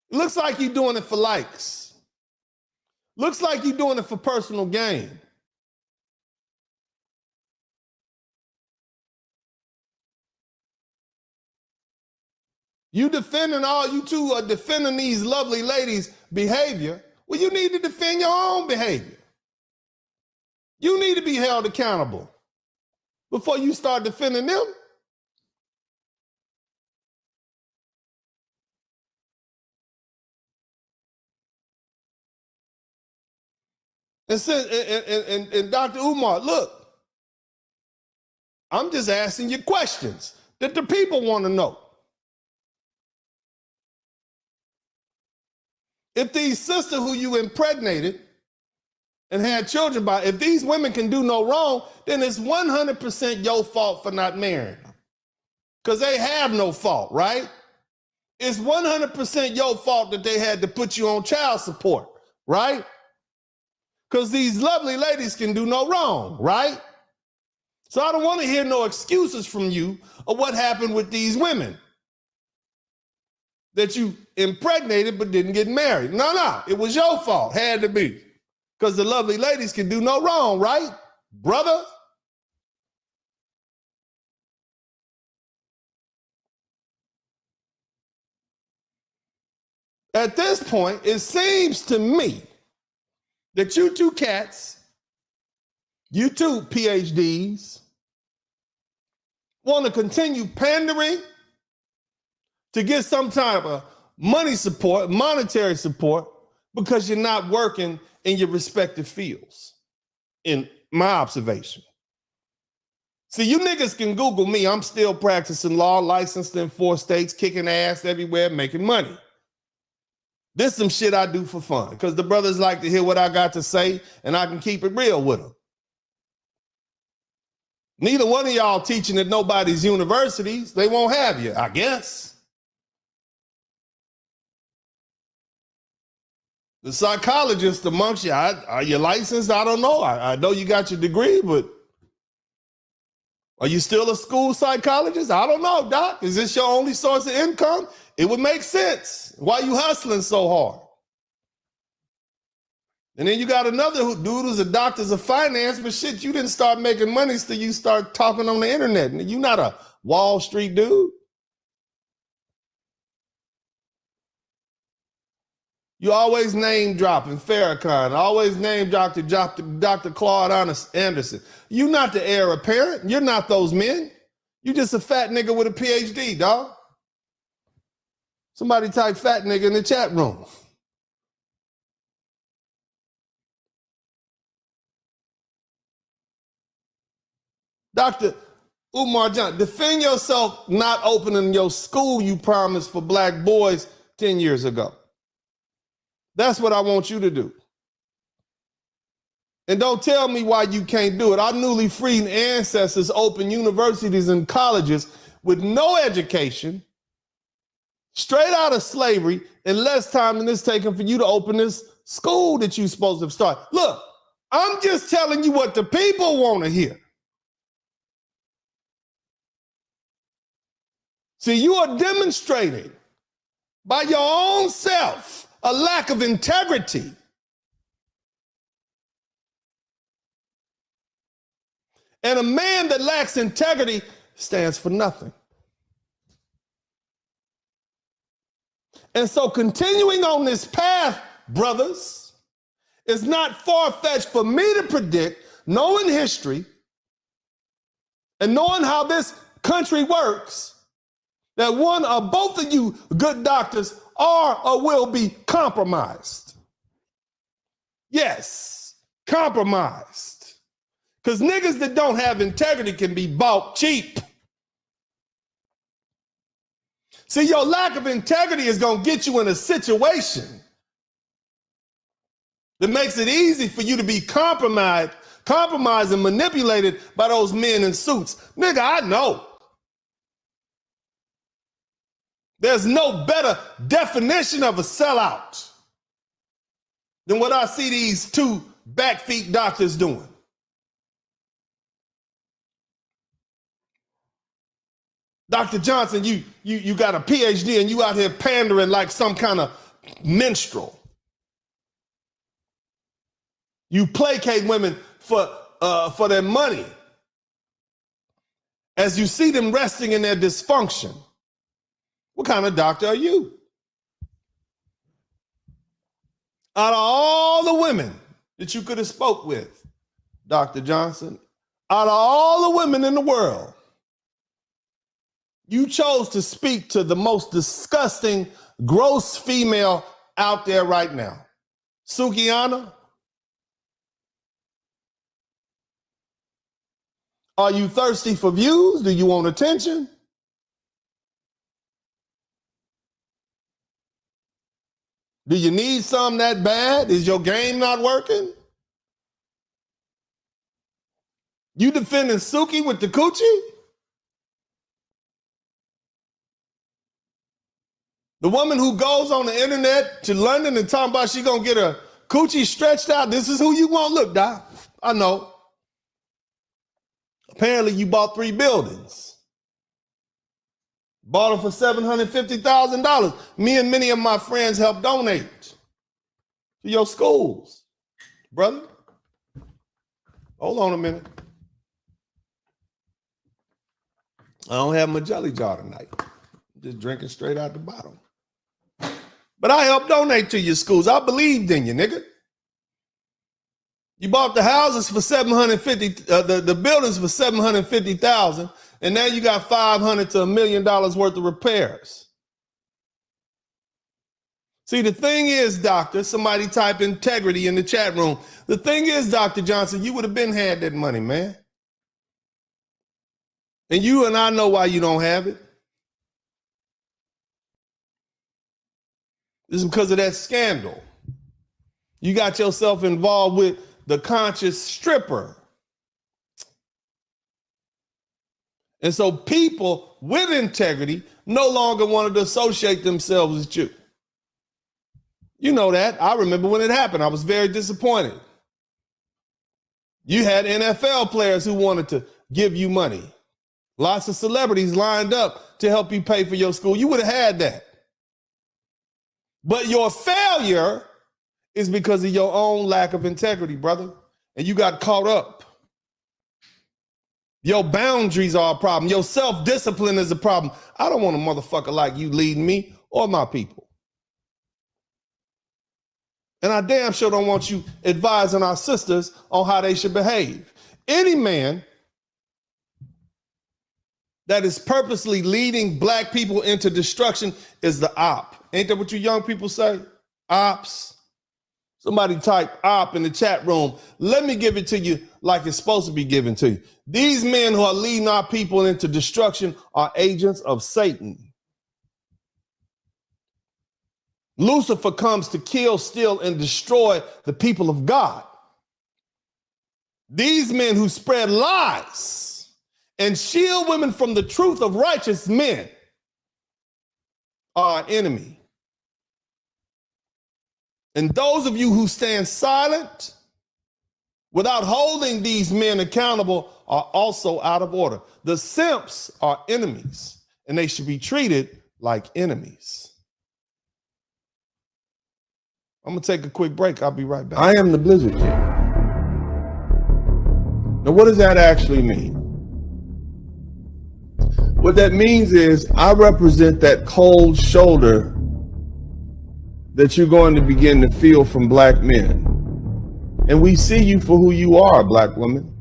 Looks like you're doing it for likes. Looks like you're doing it for personal gain. You two are defending these lovely ladies' behavior. Well, you need to defend your own behavior. You need to be held accountable before you start defending them. And Dr. Umar, look, I'm just asking you questions that the people want to know. If these sisters who you impregnated and had children by, if these women can do no wrong, then it's 100% your fault for not marrying them. Because they have no fault, right? It's 100% your fault that they had to put you on child support, right? Because these lovely ladies can do no wrong, right? So I don't want to hear no excuses from you of what happened with these women that you impregnated but didn't get married. No, it was your fault, had to be. Because the lovely ladies can do no wrong, right, brother? At this point, it seems to me that you two cats, you two PhDs, want to continue pandering to get some type of money support, monetary support, because you're not working in your respective fields, in my observation. See, you niggas can Google me. I'm still practicing law, licensed in 4 states, kicking ass everywhere, making money. This is some shit I do for fun, because the brothers like to hear what I got to say, and I can keep it real with them. Neither one of y'all teaching at nobody's universities. They won't have you, I guess. The psychologist amongst you, are you licensed? I don't know. I know you got your degree, but are you still a school psychologist? I don't know, doc. Is this your only source of income? It would make sense. Why you hustling so hard? And then you got another dude who's a doctor of finance, but shit, you didn't start making money till you start talking on the internet. You're not a Wall Street dude. You always name dropping Farrakhan, always name Dr. Claude Anderson. You're not the heir apparent. You're not those men. You're just a fat nigga with a PhD, dog. Somebody type fat nigga in the chat room. Dr. Umar John, defend yourself not opening your school you promised for black boys 10 years ago. That's what I want you to do. And don't tell me why you can't do it. Our newly freed ancestors opened universities and colleges with no education, straight out of slavery, and less time than it's taken for you to open this school that you're supposed to have started. Look, I'm just telling you what the people want to hear. See, you are demonstrating by your own self a lack of integrity. And a man that lacks integrity stands for nothing. And so continuing on this path, brothers, is not far-fetched for me to predict, knowing history and knowing how this country works, that one or both of you good doctors are or will be compromised. Yes, compromised. Because niggas that don't have integrity can be bought cheap. See, your lack of integrity is going to get you in a situation that makes it easy for you to be compromised and manipulated by those men in suits. Nigga, I know. There's no better definition of a sellout than what I see these two backfeet doctors doing. Dr. Johnson, you got a PhD and you out here pandering like some kind of minstrel. You placate women for their money as you see them resting in their dysfunction. What kind of doctor are you? Out of all the women that you could have spoke with, Dr. Johnson, out of all the women in the world, you chose to speak to the most disgusting, gross female out there right now. Sukiana, are you thirsty for views? Do you want attention? Do you need some that bad? Is your game not working? You defending Suki with the coochie? The woman who goes on the internet to London and talking about she gonna get her coochie stretched out. This is who you want. Look, Doc, I know. Apparently you bought 3 buildings. Bought them for $750,000. Me and many of my friends helped donate to your schools. Brother, hold on a minute. I don't have my jelly jar tonight. I'm just drinking straight out the bottle. But I helped donate to your schools. I believed in you, nigga. You bought the houses for $750,000, the buildings for $750,000, and now you got $500 to $1 million worth of repairs. See, the thing is, doctor, somebody type integrity in the chat room. The thing is, Dr. Johnson, you would have been had that money, man. And you and I know why you don't have it. This is because of that scandal. You got yourself involved with the conscious stripper. And so people with integrity no longer wanted to associate themselves with you. You know that. I remember when it happened. I was very disappointed. You had NFL players who wanted to give you money. Lots of celebrities lined up to help you pay for your school. You would have had that. But your failure is because of your own lack of integrity, brother. And you got caught up. Your boundaries are a problem. Your self-discipline is a problem. I don't want a motherfucker like you leading me or my people. And I damn sure don't want you advising our sisters on how they should behave. Any man that is purposely leading black people into destruction is the op. Ain't that what you young people say? Ops. Somebody type op in the chat room. Let me give it to you like it's supposed to be given to you. These men who are leading our people into destruction are agents of Satan. Lucifer comes to kill, steal, and destroy the people of God. These men who spread lies and shield women from the truth of righteous men are our enemy. And those of you who stand silent without holding these men accountable are also out of order. The simps are enemies, and they should be treated like enemies. I'm going to take a quick break. I'll be right back. I am the Blizzard King. Now, what does that actually mean? What that means is I represent that cold shoulder that you're going to begin to feel from black men. And we see you for who you are, black woman.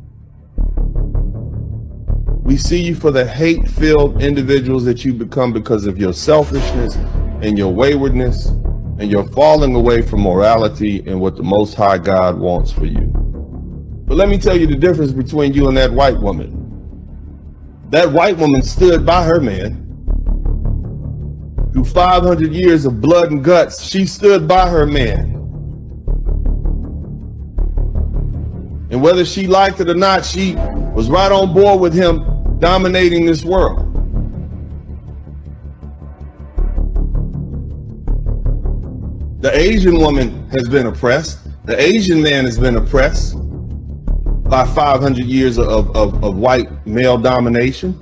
We see you for the hate-filled individuals that you become because of your selfishness and your waywardness and your falling away from morality and what the Most High God wants for you. But let me tell you the difference between you and that white woman. That white woman stood by her man. Through 500 years of blood and guts, she stood by her man. And whether she liked it or not, she was right on board with him dominating this world. The Asian woman has been oppressed. The Asian man has been oppressed by 500 years of white male domination.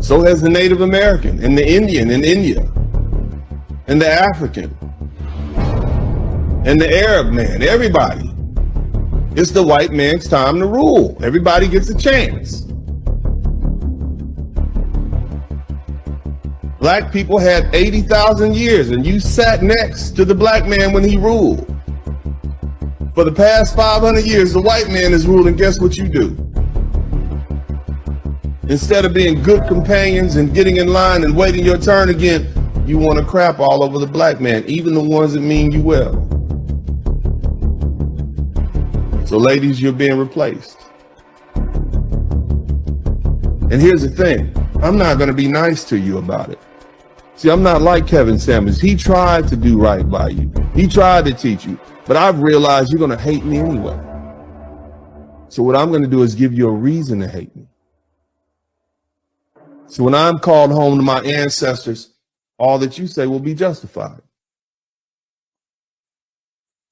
So has the Native American and the Indian in India and the African and the Arab man, everybody. It's the white man's time to rule. Everybody gets a chance. Black people had 80,000 years and you sat next to the black man when he ruled. For the past 500 years, the white man is ruling. Guess what you do? Instead of being good companions and getting in line and waiting your turn again, you want to crap all over the black man, even the ones that mean you well. So ladies, you're being replaced. And here's the thing, I'm not going to be nice to you about it. See, I'm not like Kevin Samuels. He tried to do right by you. He tried to teach you, but I've realized you're going to hate me anyway. So what I'm going to do is give you a reason to hate me. So when I'm called home to my ancestors, all that you say will be justified.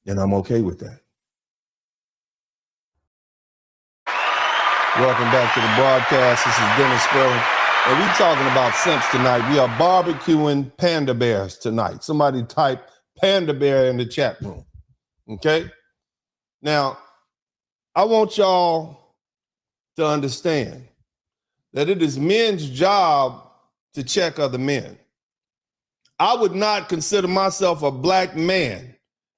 And I'm okay with that. Welcome back to the broadcast. This is Dennis Sperling. And we're talking about simps tonight. We are barbecuing panda bears tonight. Somebody type panda bear in the chat room. Okay? Now, I want y'all to understand that it is men's job to check other men. I would not consider myself a black man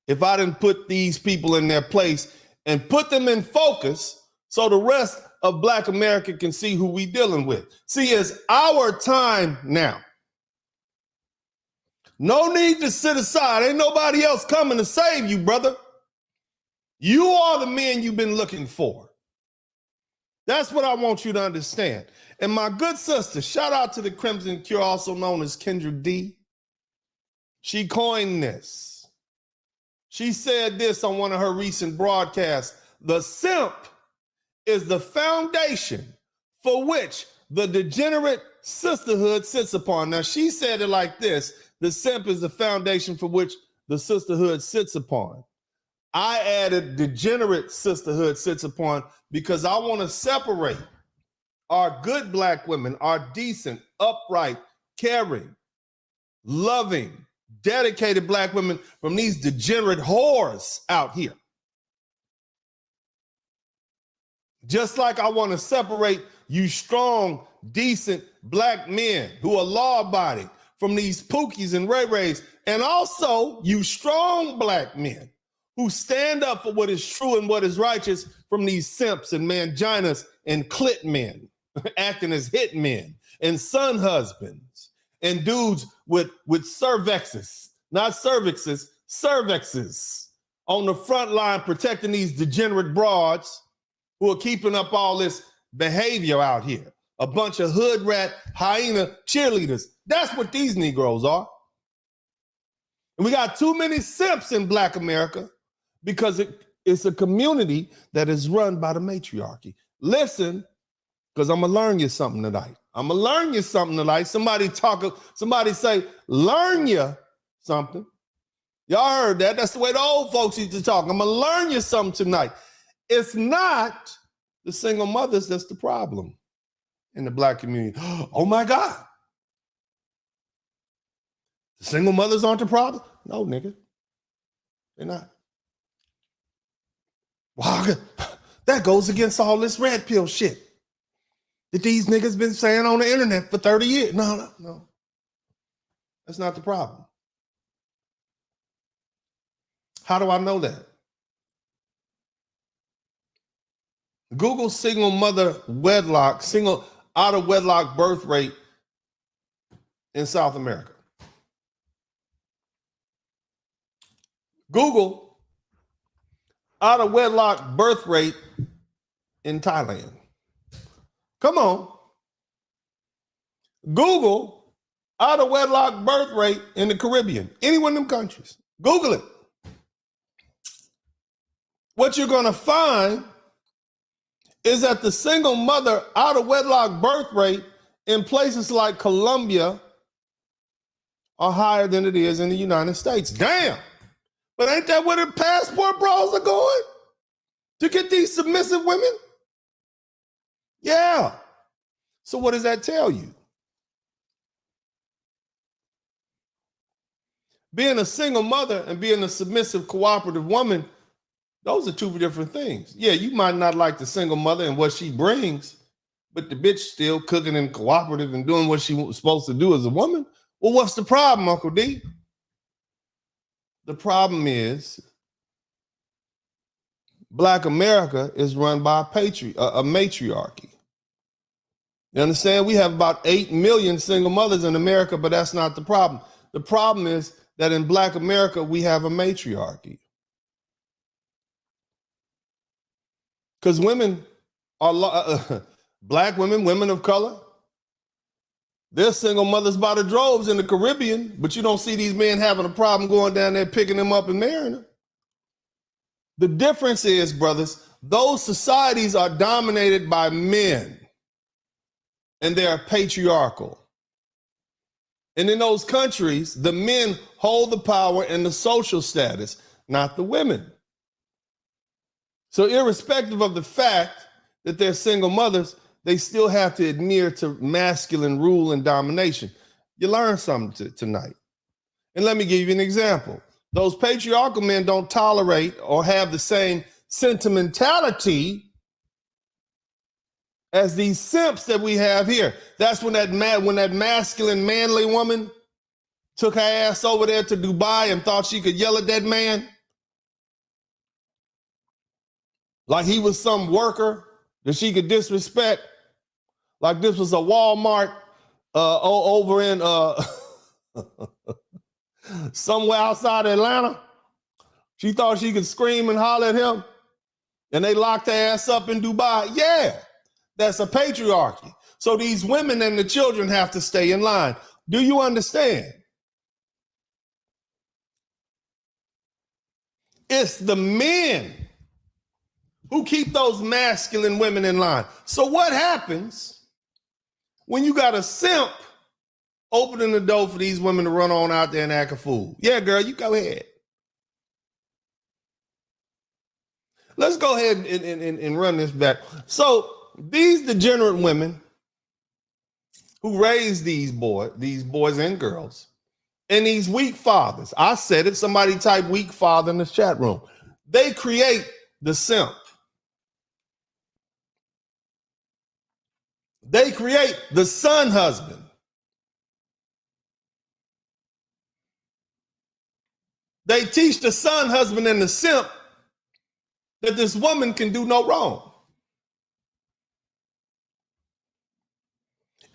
if I didn't put these people in their place and put them in focus so the rest of Black America can see who we dealing with. See, it's our time now. No need to sit aside. Ain't nobody else coming to save you, brother. You are the men you've been looking for. That's what I want you to understand. And my good sister, shout out to the Crimson Cure, also known as Kendra D. She coined this. She said this on one of her recent broadcasts. The simp is the foundation for which the degenerate sisterhood sits upon. Now, she said it like this. The simp is the foundation for which the sisterhood sits upon. I added degenerate sisterhood sits upon because I want to separate our good black women, our decent, upright, caring, loving, dedicated black women from these degenerate whores out here. Just like I want to separate you strong, decent black men who are law-abiding from these pookies and ray-rays, and also you strong black men who stand up for what is true and what is righteous from these simps and manginas and clit men acting as hit men and son husbands and dudes with cervexes, not cervixes, cervexes on the front line protecting these degenerate broads who are keeping up all this behavior out here. A bunch of hood rat, hyena cheerleaders. That's what these Negroes are. And we got too many simps in Black America because it's a community that is run by the matriarchy. Listen, because I'm going to learn you something tonight. I'm going to learn you something tonight. Somebody say, learn you something. Y'all heard that. That's the way the old folks used to talk. I'm going to learn you something tonight. It's not the single mothers that's the problem in the Black community. Oh my God. The single mothers aren't the problem? No, nigga. They're not. Wow, that goes against all this red pill shit that these niggas been saying on the internet for 30 years. No. That's not the problem. How do I know that? Google single mother wedlock, single out of wedlock birth rate in South America. Google out of wedlock birth rate in Thailand. Come on. Google out of wedlock birth rate in the Caribbean. Any one of them countries. Google it. What you're going to find is that the single mother out of wedlock birth rate in places like Colombia are higher than it is in the United States. Damn. But ain't that where the passport bros are going? To get these submissive women? Yeah. So what does that tell you? Being a single mother and being a submissive, cooperative woman, those are two different things. Yeah, you might not like the single mother and what she brings, but the bitch still cooking and cooperative and doing what she was supposed to do as a woman. Well, what's the problem, Uncle D? The problem is Black America is run by a matriarchy. You understand? We have about 8 million single mothers in America, but that's not the problem. The problem is that in Black America, we have a matriarchy. Because women are, Black women, women of color, they're single mothers by the droves in the Caribbean, but you don't see these men having a problem going down there, picking them up and marrying them. The difference is, brothers, those societies are dominated by men, and they are patriarchal. And in those countries, the men hold the power and the social status, not the women. So irrespective of the fact that they're single mothers, they still have to adhere to masculine rule and domination. You learn something tonight. And let me give you an example. Those patriarchal men don't tolerate or have the same sentimentality as these simps that we have here. That's when that masculine, manly woman took her ass over there to Dubai and thought she could yell at that man like he was some worker that she could disrespect, like this was a Walmart over in somewhere outside Atlanta. She thought she could scream and holler at him, and they locked her ass up in Dubai. Yeah, that's a patriarchy. So these women and the children have to stay in line. Do you understand? It's the men who keep those masculine women in line. So what happens when you got a simp opening the door for these women to run on out there and act a fool? Yeah, girl, you go ahead. Let's go ahead and run this back. So these degenerate women who raise these boys and girls, and these weak fathers, I said it, somebody type weak father in the chat room. They create the simp. They create the son husband. They teach the son husband and the simp that this woman can do no wrong.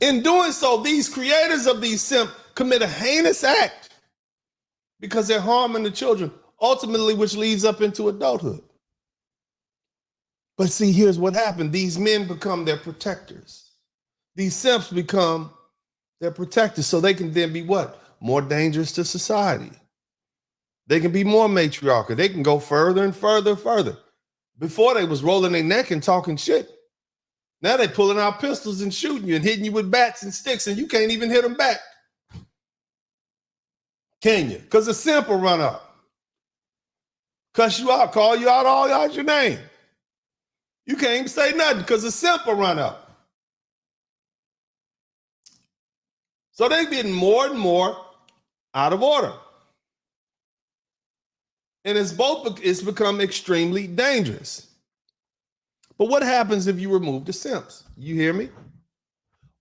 In doing so, these creators of these simp commit a heinous act because they're harming the children, ultimately, which leads up into adulthood. But see, here's what happened. These men become their protectors. These simps become their protectors, so they can then be what? More dangerous to society. They can be more matriarchal. They can go further and further and further. Before they was rolling their neck and talking shit. Now they pulling out pistols and shooting you and hitting you with bats and sticks, and you can't even hit them back. Can you? Because the simp will run up. Cuss you out, call you out, all out your name. You can't even say nothing because the simp will run up. So they're getting more and more out of order. And it's become extremely dangerous. But what happens if you remove the simps? You hear me?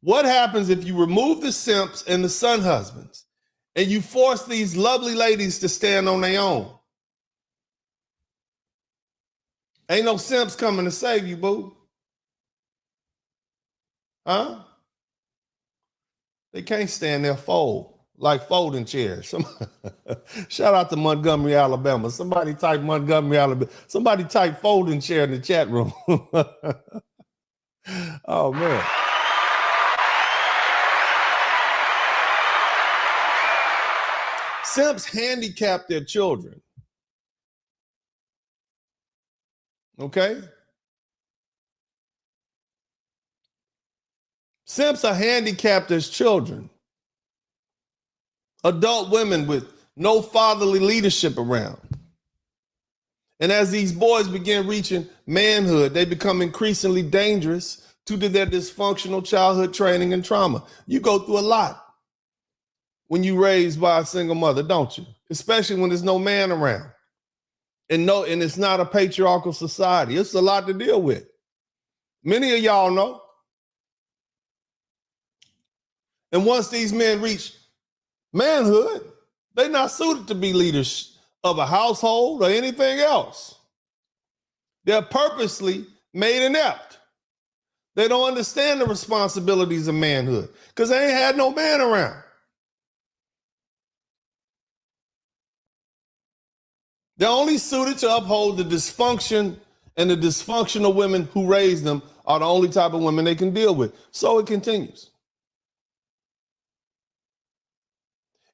What happens if you remove the simps and the son husbands and you force these lovely ladies to stand on their own? Ain't no simps coming to save you, boo. Huh? They can't stand there fold like folding chairs. Shout out to Montgomery, Alabama. Somebody type Montgomery, Alabama. Somebody type folding chair in the chat room. Oh, man. Simps handicap their children. Okay? Simps are handicapped as children. Adult women with no fatherly leadership around. And as these boys begin reaching manhood, they become increasingly dangerous due to their dysfunctional childhood training and trauma. You go through a lot when you're raised by a single mother, don't you? Especially when there's no man around. And it's not a patriarchal society. It's a lot to deal with. Many of y'all know. And once these men reach manhood, they're not suited to be leaders of a household or anything else. They're purposely made inept. They don't understand the responsibilities of manhood because they ain't had no man around. They're only suited to uphold the dysfunction, and the dysfunctional women who raise them are the only type of women they can deal with. So it continues.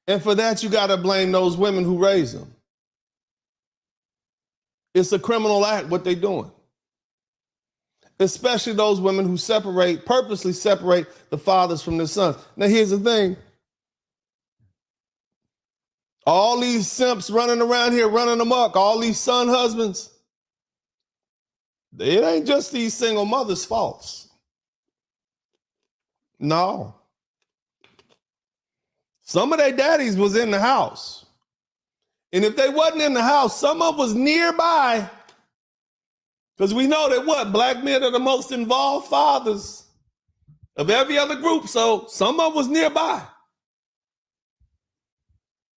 And for that, you got to blame those women who raise them. It's a criminal act, what they're doing. Especially those women who purposely separate the fathers from their sons. Now, here's the thing. All these simps running around here, running amok, all these son husbands, it ain't just these single mothers' faults. No. Some of their daddies was in the house. And if they wasn't in the house, some of them was nearby. Because we know that black men are the most involved fathers of every other group. So some of them was nearby.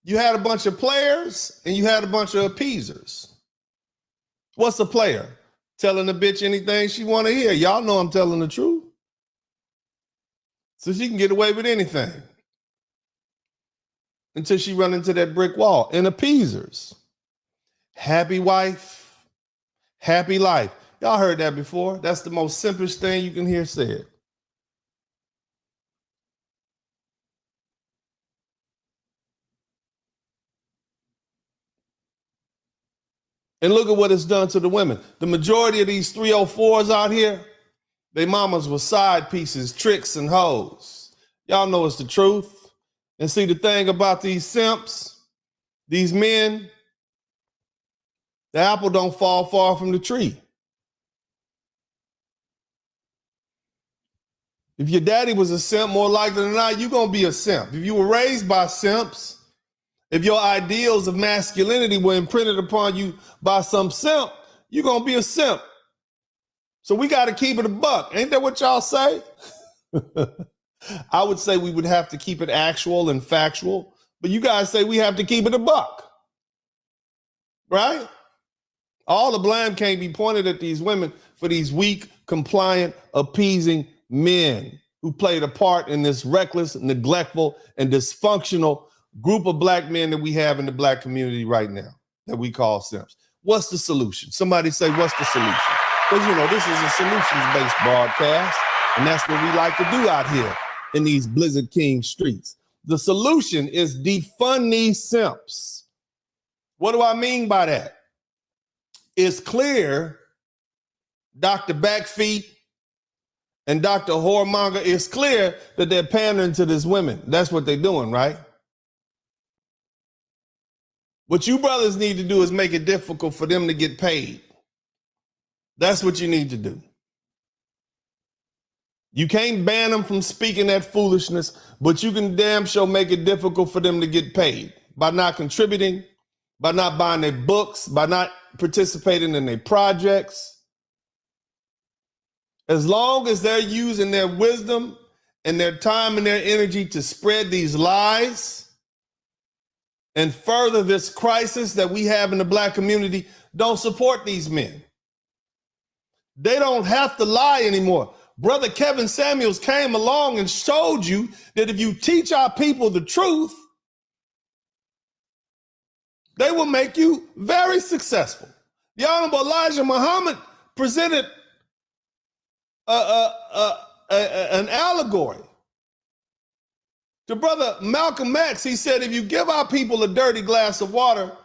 You had a bunch of players and you had a bunch of appeasers. What's a player? Telling a bitch anything she want to hear. Y'all know I'm telling the truth. So she can get away with anything until she run into that brick wall. And appeasers. Happy wife, happy life. Y'all heard that before. That's the most simplest thing you can hear said. And look at what it's done to the women. The majority of these 304s out here, they mamas were side pieces, tricks, and hoes. Y'all know it's the truth. And see, the thing about these simps, these men, the apple don't fall far from the tree. If your daddy was a simp, more likely than not, you're going to be a simp. If you were raised by simps, if your ideals of masculinity were imprinted upon you by some simp, you're going to be a simp. So we got to keep it a buck. Ain't that what y'all say? I would say we would have to keep it actual and factual, but you guys say we have to keep it a buck. Right? All the blame can't be pointed at these women for these weak, compliant, appeasing men who played a part in this reckless, neglectful, and dysfunctional group of black men that we have in the black community right now that we call simps. What's the solution? Somebody say, what's the solution? Because, this is a solutions-based broadcast, and that's what we like to do out here in these Blizzard King streets. The solution is defund these simps. What do I mean by that? It's clear Dr. Backfeet and Dr. Whoremonger, it's clear that they're pandering to these women. That's what they're doing, right? What you brothers need to do is make it difficult for them to get paid. That's what you need to do. You can't ban them from speaking that foolishness, but you can damn sure make it difficult for them to get paid by not contributing, by not buying their books, by not participating in their projects. As long as they're using their wisdom and their time and their energy to spread these lies and further this crisis that we have in the black community, don't support these men. They don't have to lie anymore. Brother Kevin Samuels came along and showed you that if you teach our people the truth, they will make you very successful. The Honorable Elijah Muhammad presented an allegory to Brother Malcolm X. He said, if you give our people a dirty glass of water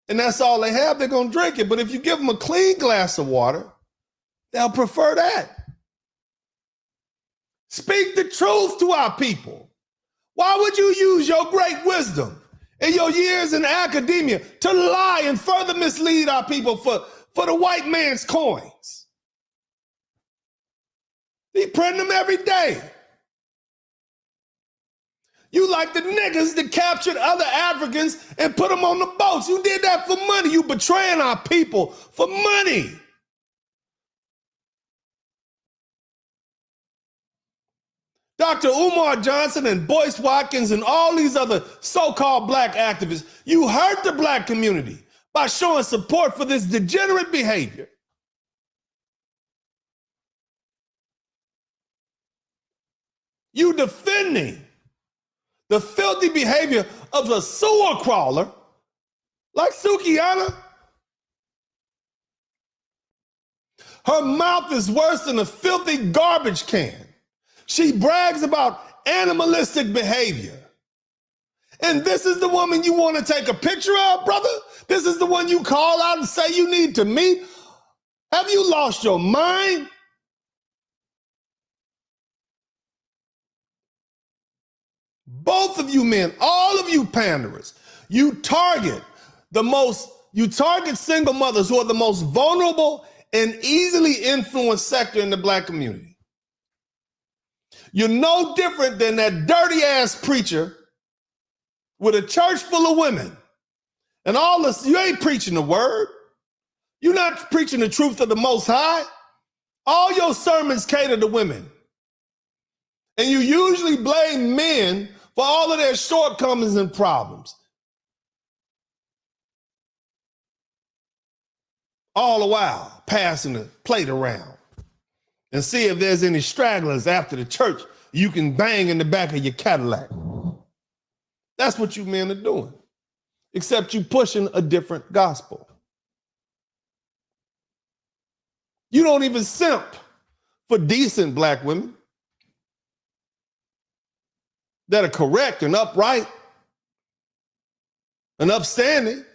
and that's all they have, they're going to drink it. But if you give them a clean glass of water, they'll prefer that. Speak the truth to our people. Why would you use your great wisdom in your years in academia to lie and further mislead our people for the white man's coins? He print them every day. You like the niggas that captured other Africans and put them on the boats. You did that for money. You betraying our people for money. Dr. Umar Johnson and Boyce Watkins and all these other so-called black activists, you hurt the black community by showing support for this degenerate behavior. You defending the filthy behavior of a sewer crawler like Sukiana. Her mouth is worse than a filthy garbage can. She brags about animalistic behavior. And this is the woman you want to take a picture of, brother? This is the one you call out and say you need to meet? Have you lost your mind? Both of you men, all of you panderers, you target single mothers who are the most vulnerable and easily influenced sector in the black community. You're no different than that dirty ass preacher with a church full of women. And all this, you ain't preaching the word. You're not preaching the truth of the Most High. All your sermons cater to women. And you usually blame men for all of their shortcomings and problems. All the while, passing the plate around. And see if there's any stragglers after the church you can bang in the back of your Cadillac. That's what you men are doing, except you pushing a different gospel. You don't even simp for decent black women that are correct and upright and upstanding.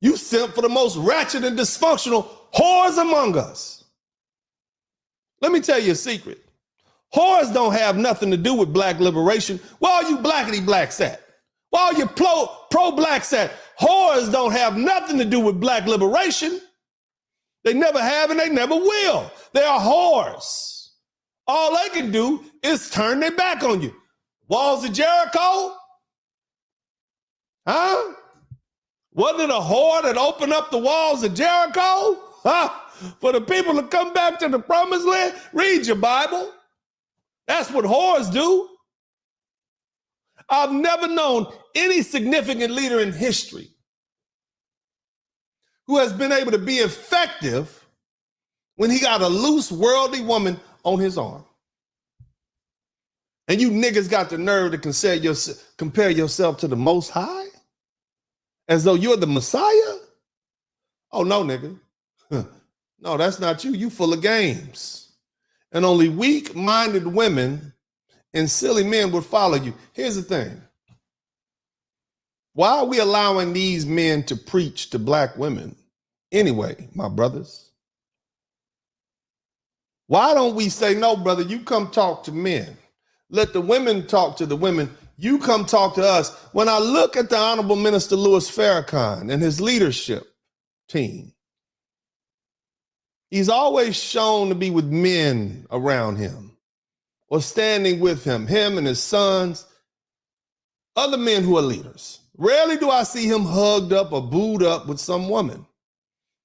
You simp for the most ratchet and dysfunctional whores among us. Let me tell you a secret. Whores don't have nothing to do with black liberation. Where are you blackity blacks at? Where are you pro-blacks at? Whores don't have nothing to do with black liberation. They never have and they never will. They are whores. All they can do is turn their back on you. Walls of Jericho? Huh? Wasn't it a whore that opened up the walls of Jericho? Huh? For the people to come back to the promised land? Read your Bible. That's what whores do. I've never known any significant leader in history who has been able to be effective when he got a loose, worldly woman on his arm. And you niggas got the nerve to compare yourself to the Most High? As though you're the Messiah? Oh, no, nigga. No, that's not you. You full of games. And only weak-minded women and silly men would follow you. Here's the thing. Why are we allowing these men to preach to black women anyway, my brothers? Why don't we say, no, brother, you come talk to men. Let the women talk to the women. You come talk to us. When I look at the Honorable Minister Louis Farrakhan and his leadership team, he's always shown to be with men around him or standing with him and his sons, other men who are leaders. Rarely do I see him hugged up or booed up with some woman.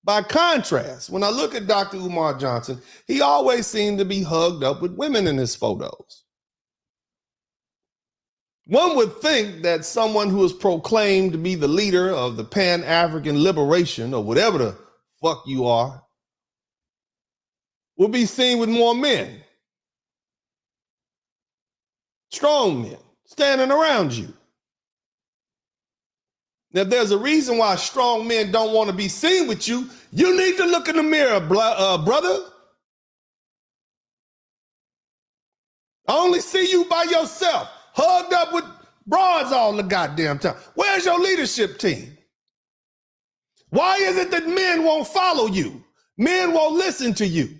By contrast, when I look at Dr. Umar Johnson, he always seemed to be hugged up with women in his photos. One would think that someone who is proclaimed to be the leader of the Pan-African liberation or whatever the fuck you are, will be seen with more men. Strong men standing around you. Now, there's a reason why strong men don't want to be seen with you. You need to look in the mirror, brother. I only see you by yourself, hugged up with broads all the goddamn time. Where's your leadership team? Why is it that men won't follow you? Men won't listen to you.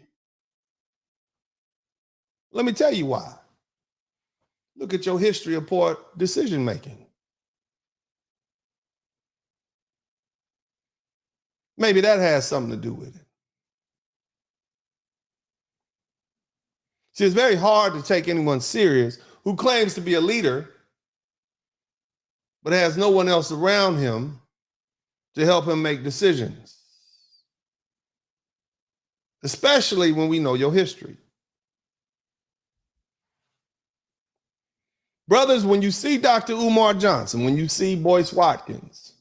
Let me tell you why. Look at your history of poor decision making. Maybe that has something to do with it. See, it's very hard to take anyone serious who claims to be a leader, but has no one else around him to help him make decisions. Especially when we know your history. Brothers, when you see Dr. Umar Johnson, when you see Boyce Watkins,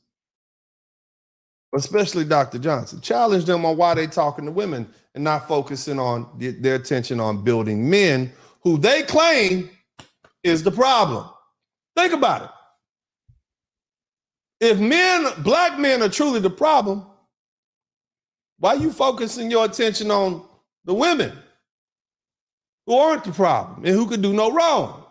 especially Dr. Johnson, challenge them on why they're talking to women and not focusing on their attention on building men who they claim is the problem. Think about it. If black men are truly the problem, why are you focusing your attention on the women who aren't the problem and who could do no wrong?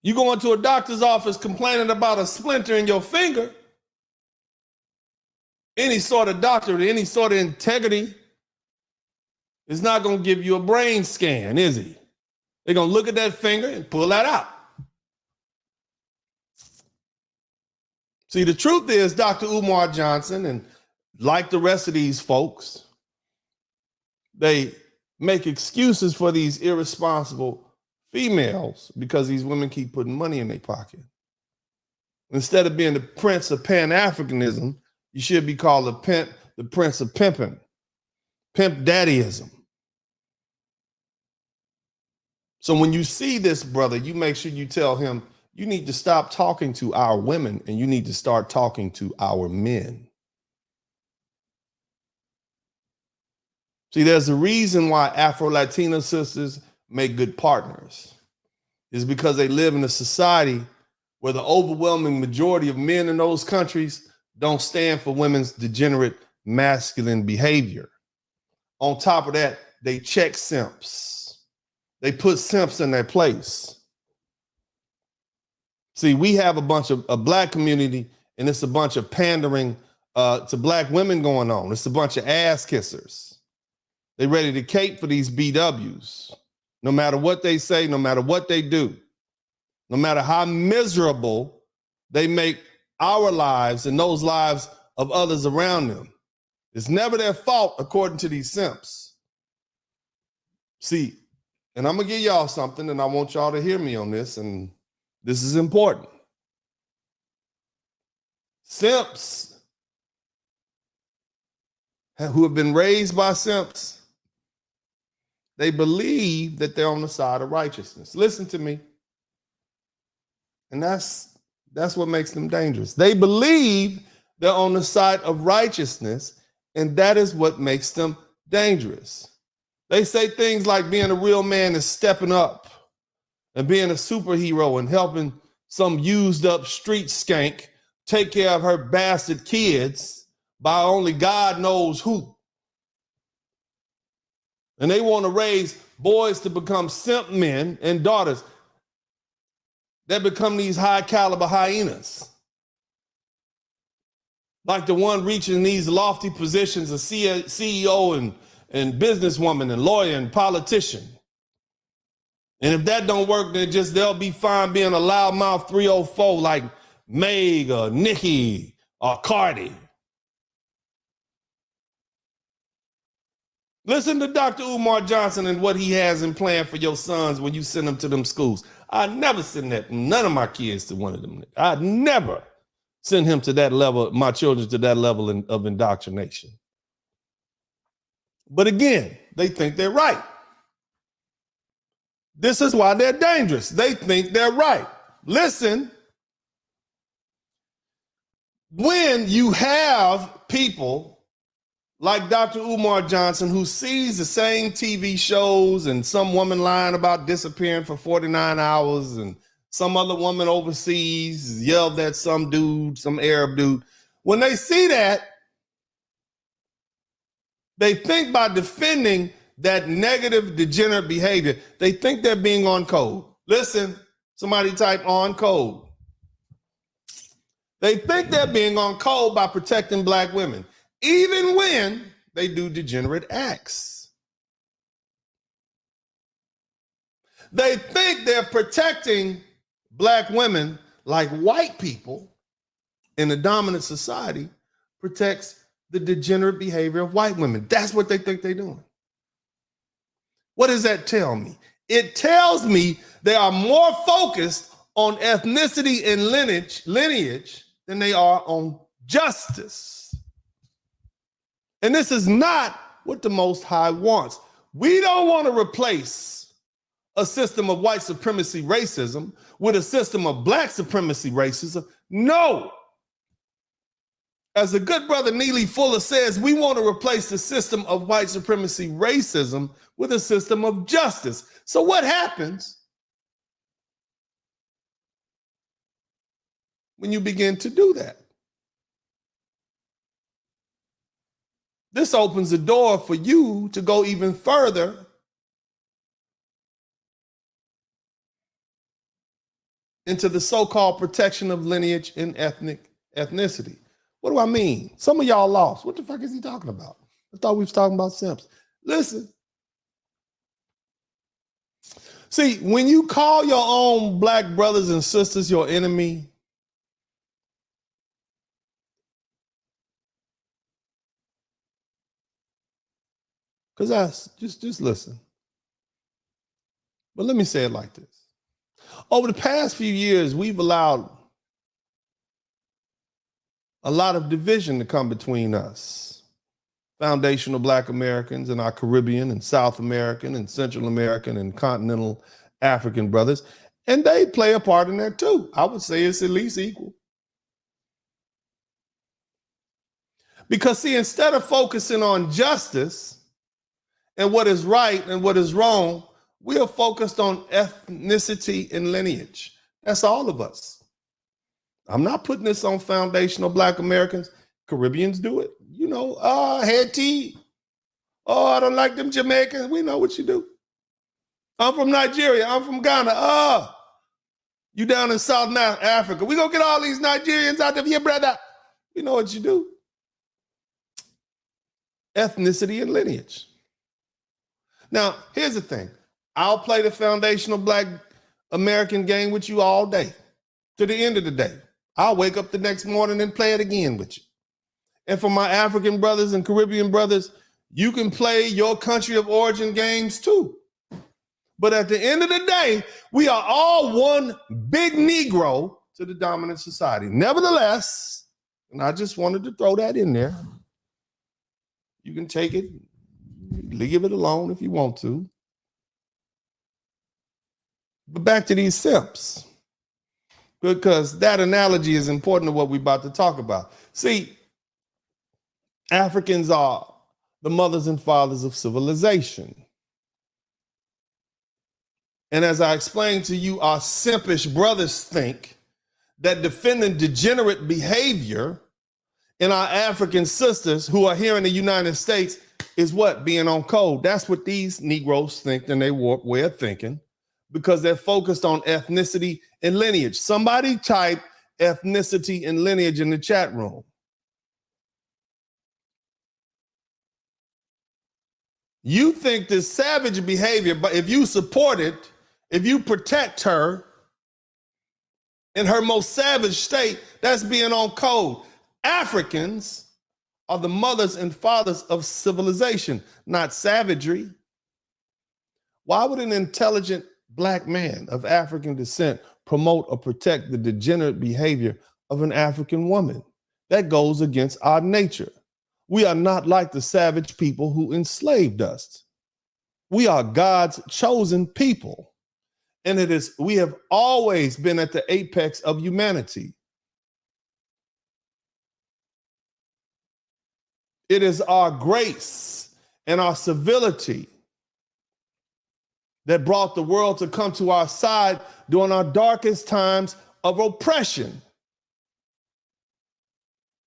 You go into a doctor's office complaining about a splinter in your finger. Any sort of doctor with any sort of integrity is not going to give you a brain scan, is he? They're going to look at that finger and pull that out. See, the truth is Dr. Umar Johnson, and like the rest of these folks, they make excuses for these irresponsible females because these women keep putting money in their pocket. Instead of being the prince of Pan-Africanism, you should be called the prince of pimping, pimp daddyism. So when you see this brother, you make sure you tell him, you need to stop talking to our women and you need to start talking to our men. See, there's a reason why Afro-Latina sisters make good partners. It's because they live in a society where the overwhelming majority of men in those countries don't stand for women's degenerate masculine behavior. On top of that, they check simps. They put simps in their place. See, we have a black community, and it's a bunch of pandering to black women going on. It's a bunch of ass kissers. They ready to cape for these BWs. No matter what they say, no matter what they do, no matter how miserable they make our lives and those lives of others around them. It's never their fault, according to these simps. See, and I'm going to give y'all something, and I want y'all to hear me on this, and this is important. Simps who have been raised by simps, they believe that they're on the side of righteousness. Listen to me. And that's what makes them dangerous. They believe they're on the side of righteousness, and that is what makes them dangerous. They say things like being a real man is stepping up and being a superhero and helping some used up street skank take care of her bastard kids by only God knows who. And they want to raise boys to become simp men and daughters that become these high caliber hyenas. Like the one reaching these lofty positions of CEO and businesswoman and lawyer and politician. And if that don't work, then they'll be fine being a loudmouth 304 like Meg or Nicki or Cardi. Listen to Dr. Umar Johnson and what he has in plan for your sons when you send them to them schools. I'd never send none of my kids to one of them. I'd never send him to that level, my children to that level of indoctrination. But again, they think they're right. This is why they're dangerous. They think they're right. Listen, when you have people like Dr. Umar Johnson, who sees the same TV shows and some woman lying about disappearing for 49 hours and some other woman overseas yelled at some dude, some Arab dude. When they see that, they think by defending that negative, degenerate behavior, they think they're being on code. Listen, somebody type on code. They think they're being on code by protecting black women, even when they do degenerate acts. They think they're protecting black women like white people in a dominant society protects the degenerate behavior of white women. That's what they think they're doing. What does that tell me? It tells me they are more focused on ethnicity and lineage than they are on justice. And this is not what the Most High wants. We don't want to replace a system of white supremacy racism with a system of black supremacy racism. No. As the good brother Neely Fuller says, we want to replace the system of white supremacy racism with a system of justice. So what happens when you begin to do that? This opens the door for you to go even further into the so-called protection of lineage and ethnicity. What do I mean? Some of y'all lost. What the fuck is he talking about? I thought we was talking about simps. Listen. See, when you call your own black brothers and sisters your enemy, because that's just listen. But let me say it like this. Over the past few years, we've allowed a lot of division to come between us, foundational black Americans and our Caribbean and South American and Central American and continental African brothers. And they play a part in that too. I would say it's at least equal. Because see, instead of focusing on justice and what is right and what is wrong, we are focused on ethnicity and lineage. That's all of us. I'm not putting this on foundational black Americans. Caribbeans do it. You know, head tea. Oh, I don't like them Jamaicans. We know what you do. I'm from Nigeria. I'm from Ghana. You down in South Africa. We gonna get all these Nigerians out of here, brother. You know what you do. Ethnicity and lineage. Now, here's the thing. I'll play the foundational black American game with you all day to the end of the day. I'll wake up the next morning and play it again with you. And for my African brothers and Caribbean brothers, you can play your country of origin games too. But at the end of the day, we are all one big Negro to the dominant society. Nevertheless, and I just wanted to throw that in there. You can take it, leave it alone if you want to. But back to these simps, because that analogy is important to what we're about to talk about. See, Africans are the mothers and fathers of civilization. And as I explained to you, our simpish brothers think that defending degenerate behavior in our African sisters who are here in the United States is what? Being on code. That's what these Negroes think in their warped way of thinking, because they're focused on ethnicity and lineage. Somebody type ethnicity and lineage in the chat room. You think this savage behavior, but if you support it, if you protect her in her most savage state, that's being on code. Africans are the mothers and fathers of civilization, not savagery. Why would an intelligent black man of African descent promote or protect the degenerate behavior of an African woman? That goes against our nature. We are not like the savage people who enslaved us. We are God's chosen people. And we have always been at the apex of humanity. It is our grace and our civility that brought the world to come to our side during our darkest times of oppression.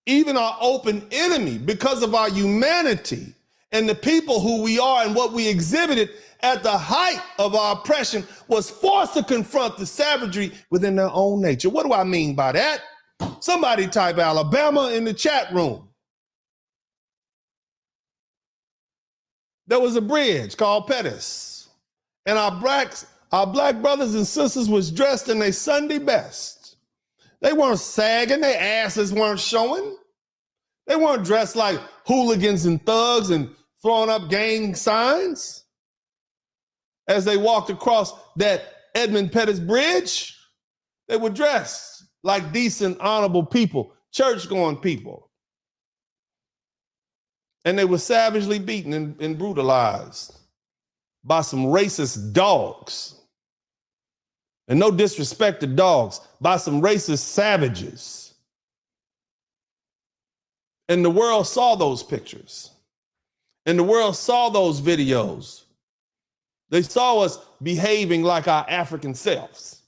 Even our open enemy, because of our humanity and the people who we are and what we exhibited at the height of our oppression, was forced to confront the savagery within their own nature. What do I mean by that? Somebody type Alabama in the chat room. There was a bridge called Pettis, and our black brothers and sisters was dressed in their Sunday best. They weren't sagging, their asses weren't showing. They weren't dressed like hooligans and thugs and throwing up gang signs as they walked across that Edmund Pettus Bridge. They were dressed like decent, honorable people, church-going people. And they were savagely beaten and brutalized by some racist dogs. And no disrespect to dogs, by some racist savages. And the world saw those pictures. And the world saw those videos. They saw us behaving like our African selves.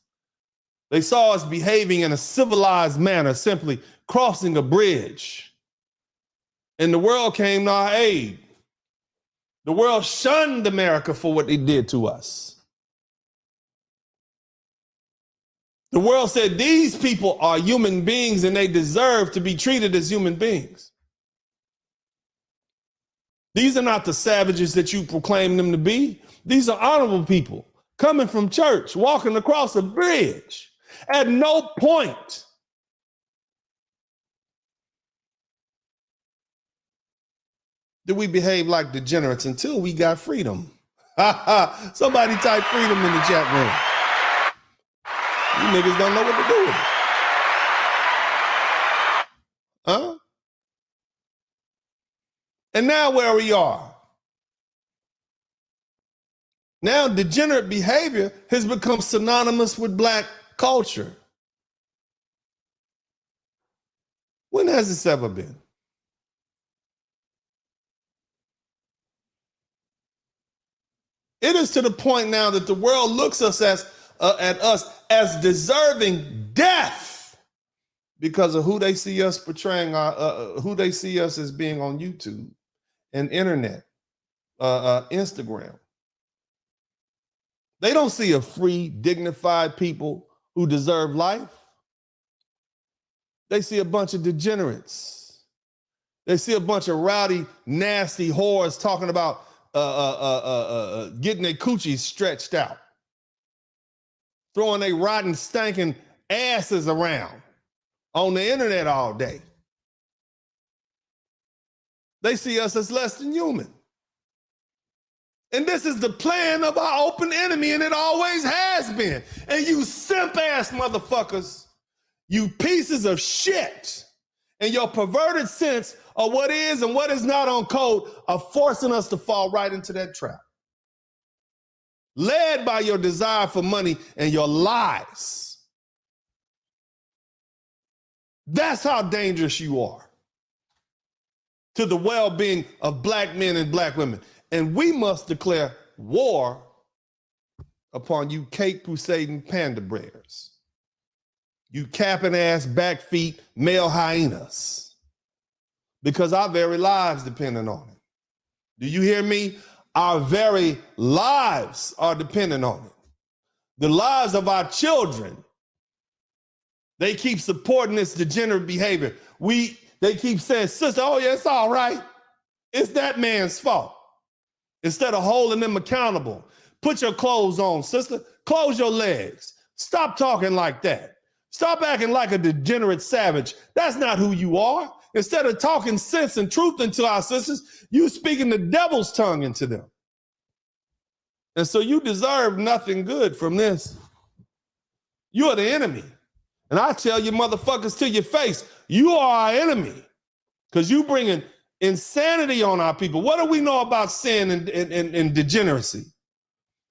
They saw us behaving in a civilized manner, simply crossing a bridge. And the world came to our aid. The world shunned America for what they did to us. The world said these people are human beings and they deserve to be treated as human beings. These are not the savages that you proclaim them to be. These are honorable people coming from church, walking across a bridge. At no point did we behave like degenerates until we got freedom. Somebody type freedom in the chat room. You niggas don't know what to do with it. Huh? And now where we are. Now degenerate behavior has become synonymous with black culture. When has this ever been? It is to the point now that the world looks at us as deserving death because of who they see us portraying, who they see us as being on YouTube and internet, Instagram. They don't see a free, dignified people who deserve life. They see a bunch of degenerates. They see a bunch of rowdy, nasty whores talking about getting their coochies stretched out, throwing their rotten, stinking asses around on the internet all day. They see us as less than human. And this is the plan of our open enemy, and it always has been. And you simp-ass motherfuckers, you pieces of shit, and your perverted sense of what is and what is not on code are forcing us to fall right into that trap. Led by your desire for money and your lies. That's how dangerous you are to the well-being of black men and black women. And we must declare war upon you cake crusading panda bears. You capping ass, back feet, male hyenas. Because our very lives dependent on it. Do you hear me? Our very lives are dependent on it. The lives of our children. They keep supporting this degenerate behavior. They keep saying, sister, oh yeah, it's all right. It's that man's fault. Instead of holding them accountable, put your clothes on, sister. Close your legs. Stop talking like that. Stop acting like a degenerate savage. That's not who you are. Instead of talking sense and truth into our sisters, you speaking the devil's tongue into them. And so you deserve nothing good from this. You are the enemy. And I tell you motherfuckers to your face, you are our enemy because you bringing insanity on our people. What do we know about sin and degeneracy?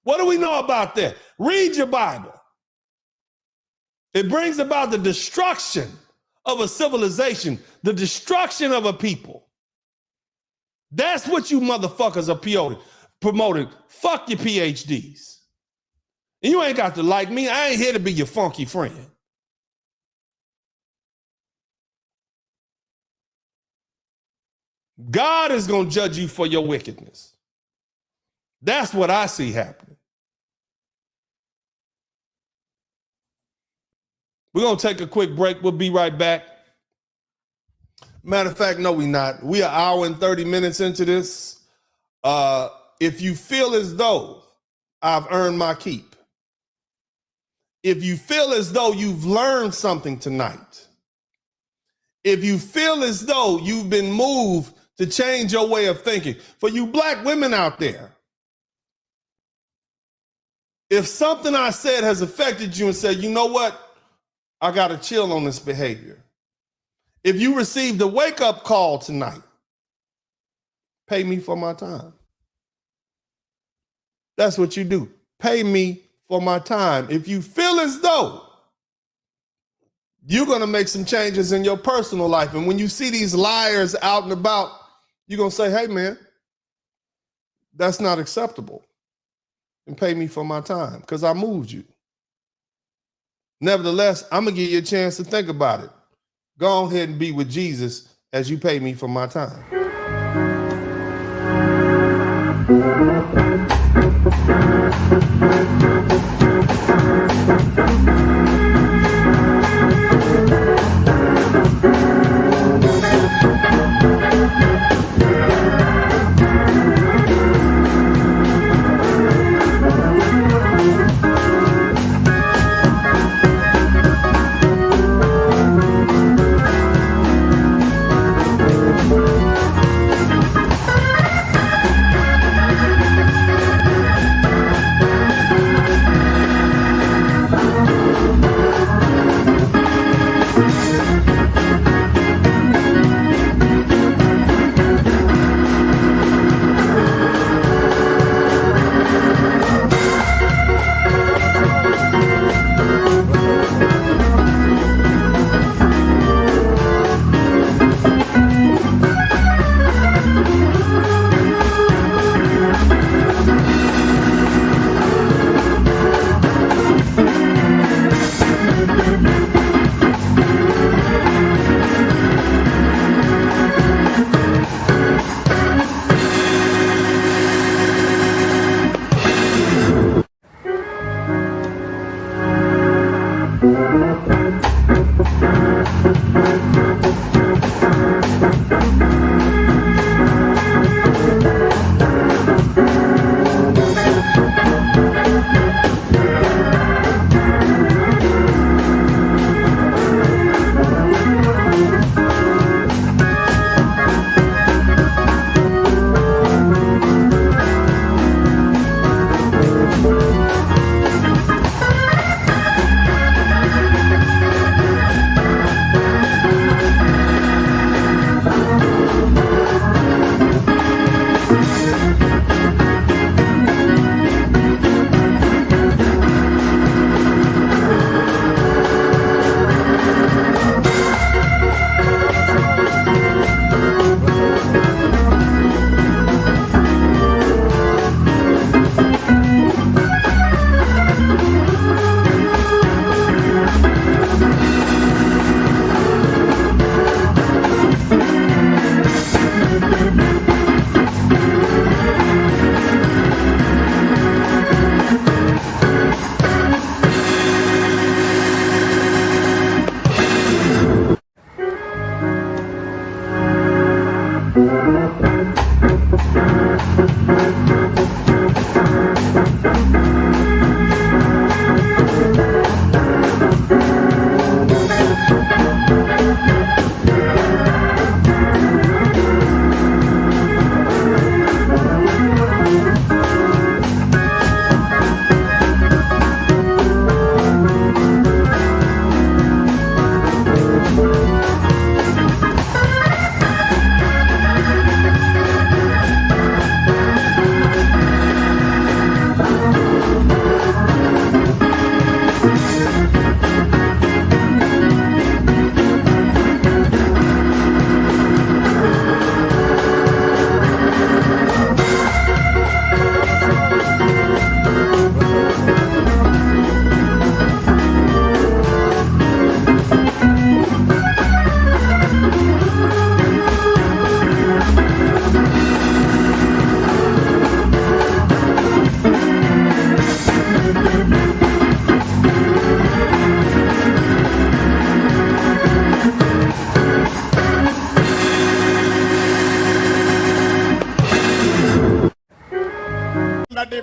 What do we know about that? Read your Bible. It brings about the destruction of a civilization, the destruction of a people. That's what you motherfuckers are promoting. Fuck your PhDs. And you ain't got to like me. I ain't here to be your funky friend. God is going to judge you for your wickedness. That's what I see happening. We're going to take a quick break. We'll be right back. Matter of fact, no, we're not. We are an hour and 30 minutes into this. If you feel as though I've earned my keep, if you feel as though you've learned something tonight, if you feel as though you've been moved to change your way of thinking, for you black women out there, if something I said has affected you and said, you know what, I got to chill on this behavior. If you received a wake-up call tonight, pay me for my time. That's what you do. Pay me for my time. If you feel as though you're going to make some changes in your personal life, and when you see these liars out and about, you're going to say, hey, man, that's not acceptable. And pay me for my time because I moved you. Nevertheless, I'm going to give you a chance to think about it. Go ahead and be with Jesus as you pay me for my time.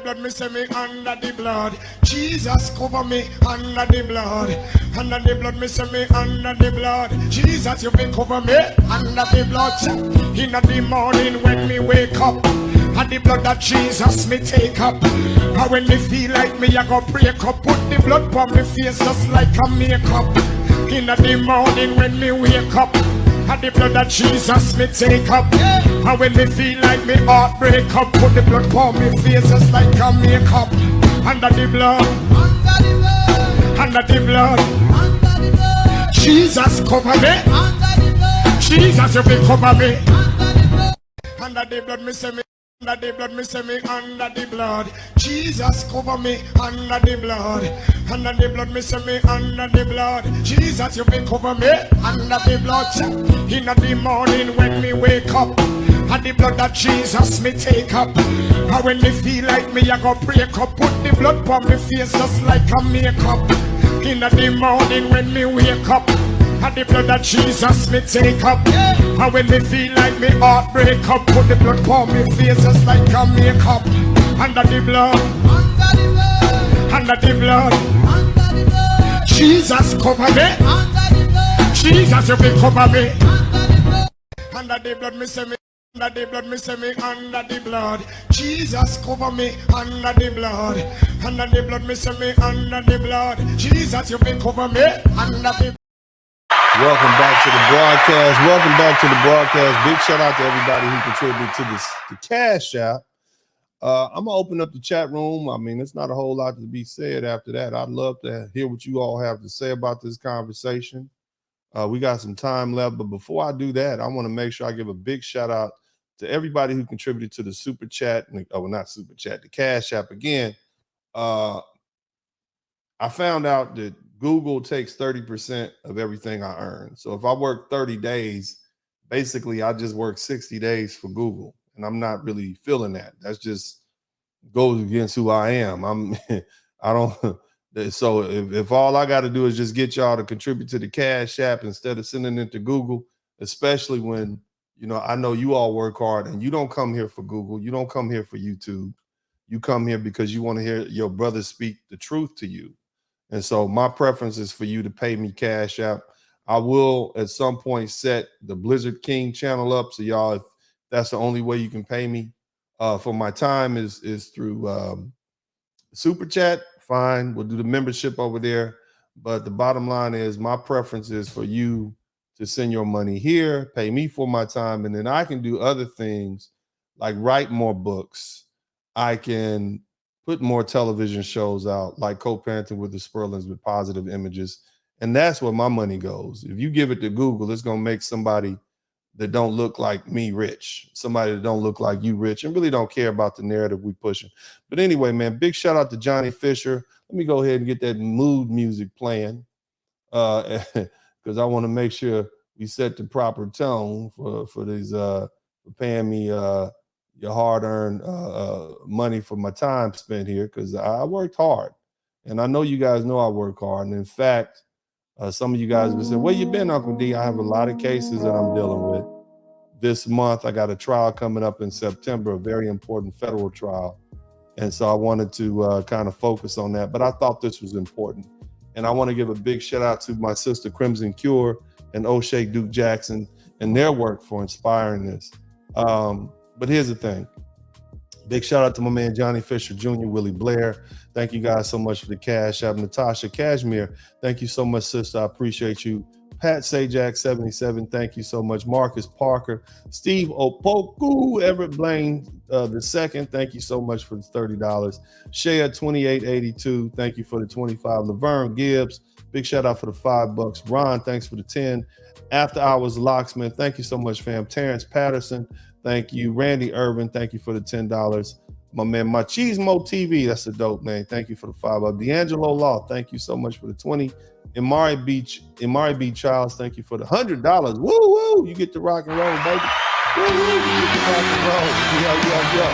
blood, me say me under the blood. Jesus cover me under the blood. Under the blood, me say me under the blood. Jesus, you been cover me under the blood. In the morning when me wake up, and the blood of Jesus me take up. And when me feel like me, I go break up. Put the blood on me face just like a makeup. In the morning when me wake up, and the blood of Jesus me take up. And when me feel like me heart break up, put the blood on me face just like a makeup. Under the blood, under the blood, Jesus cover me. Jesus, you be cover me. Under the blood, me say me. Under the blood, me say me under the blood. Jesus cover me under the blood. Under the blood, me say me under the blood. Jesus, you be cover me under the blood. In the morning when me wake up, and the blood of Jesus me take up. And when me feel like me, I go break up. Put the blood on me face just like a makeup. In the morning when me wake up, and the blood of Jesus me take up. And when me feel like me heart break up, put the blood on me face just like a makeup. Under the blood, under the blood, Jesus cover me. Jesus, you be cover me. Under the blood, me say me. Under the blood, me say me under the blood. Jesus cover me under the blood. Under the blood, me say me under the blood. Jesus, you be cover me under the. Welcome back to the broadcast. Welcome back to the broadcast. Big shout out to everybody who contributed to this, the Cash App. I'm gonna open up the chat room. I mean, it's not a whole lot to be said after that. I'd love to hear what you all have to say about this conversation. We got some time left, but before I do that, I want to make sure I give a big shout out to everybody who contributed to the super chat. Oh, not super chat, the Cash App. Again, I found out that Google takes 30% of everything I earn. So if I work 30 days, basically I just work 60 days for Google. And I'm not really feeling that. That's just goes against who I am. I don't. So if all I got to do is just get y'all to contribute to the Cash App instead of sending it to Google, especially when, you know, I know you all work hard and you don't come here for Google. You don't come here for YouTube. You come here because you want to hear your brother speak the truth to you. And so my preference is for you to pay me Cash App. I will at some point set the Blizzard King channel up. So y'all, if that's the only way you can pay me for my time is through Super Chat. Fine. We'll do the membership over there. But the bottom line is my preference is for you to send your money here, pay me for my time, and then I can do other things like write more books. I can put more television shows out, like Co-Parenting with the Sperlings with Positive Images. And that's where my money goes. If you give it to Google, it's going to make somebody that don't look like me rich, somebody that don't look like you rich, and really don't care about the narrative we pushing. But anyway, man, big shout out to Johnny Fisher. Let me go ahead and get that mood music playing because I want to make sure we set the proper tone for these for paying me your hard-earned money for my time spent here, because I worked hard. And I know you guys know I work hard. And in fact, some of you guys will say, where you been, Uncle D? I have a lot of cases that I'm dealing with. This month, I got a trial coming up in September, a very important federal trial. And so I wanted to kind of focus on that. But I thought this was important. And I want to give a big shout out to my sister Crimson Cure and O'Shea Duke Jackson and their work for inspiring this. But here's the thing. Big shout out to my man Johnny Fisher Jr., Willie Blair. Thank you guys so much for the Cash App. Natasha Cashmere, thank you so much, sister. I appreciate you. Pat Sajak 77, thank you so much. Marcus Parker, Steve Opoku, Everett Blaine the second, thank you so much for the $30. Shea 2882, thank you for the 25. Laverne Gibbs, big shout out for the $5. Ron, thanks for the 10. After Hours Locksmith, thank you so much, fam. Terrence Patterson, thank you. Randy Irvin, thank you for the $10. My man Machismo TV, that's a dope name. Thank you for the $5. D'Angelo Law, thank you so much for the 20. Imari B. Childs, thank you for the $100. Woo woo! You get to rock and roll, baby. Woo woo! You get to rock and roll. Yo.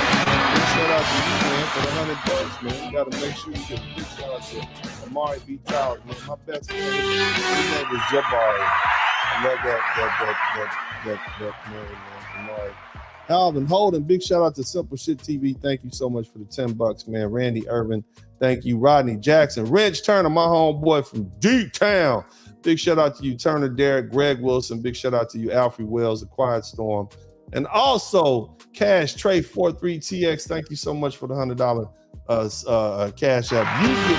Big shout out to you, man, for the $100, man. You gotta make sure you get a big shout out to Imari B. Childs, man. My best friend, his name is Jabari. man. Alvin Holden, big shout out to Simple Shit TV. Thank you so much for the $10, man. Randy Irvin, thank you. Rodney Jackson, Rich Turner, my homeboy from D-Town. Big shout out to you, Turner Derrick, Greg Wilson. Big shout out to you, Alfred Wells, The Quiet Storm. And also, Cash Trey 43TX. Thank you so much for the $100 Cash App. You get the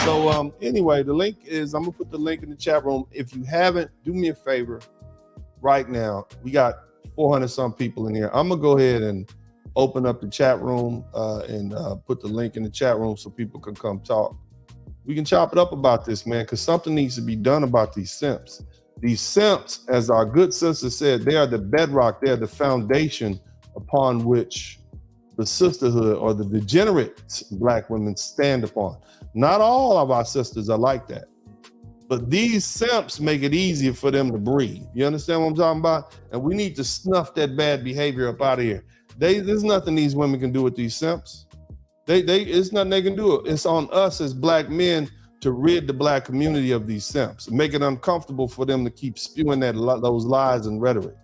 So anyway, the link is, I'm gonna put the link in the chat room. If you haven't, do me a favor right now. We got 400 some people in here. I'm gonna go ahead and open up the chat room and put the link in the chat room so people can come talk. We can chop it up about this, man, because something needs to be done about these simps. These simps, as our good sister said, they are the bedrock, they are the foundation upon which the sisterhood or the degenerate Black women stand upon. Not all of our sisters are like that, but these simps make it easier for them to breathe. You understand what I'm talking about? And we need to snuff that bad behavior up out of here. There's nothing these women can do with these simps. It's nothing they can do. It's on us as Black men to rid the Black community of these simps, make it uncomfortable for them to keep spewing those lies and rhetoric.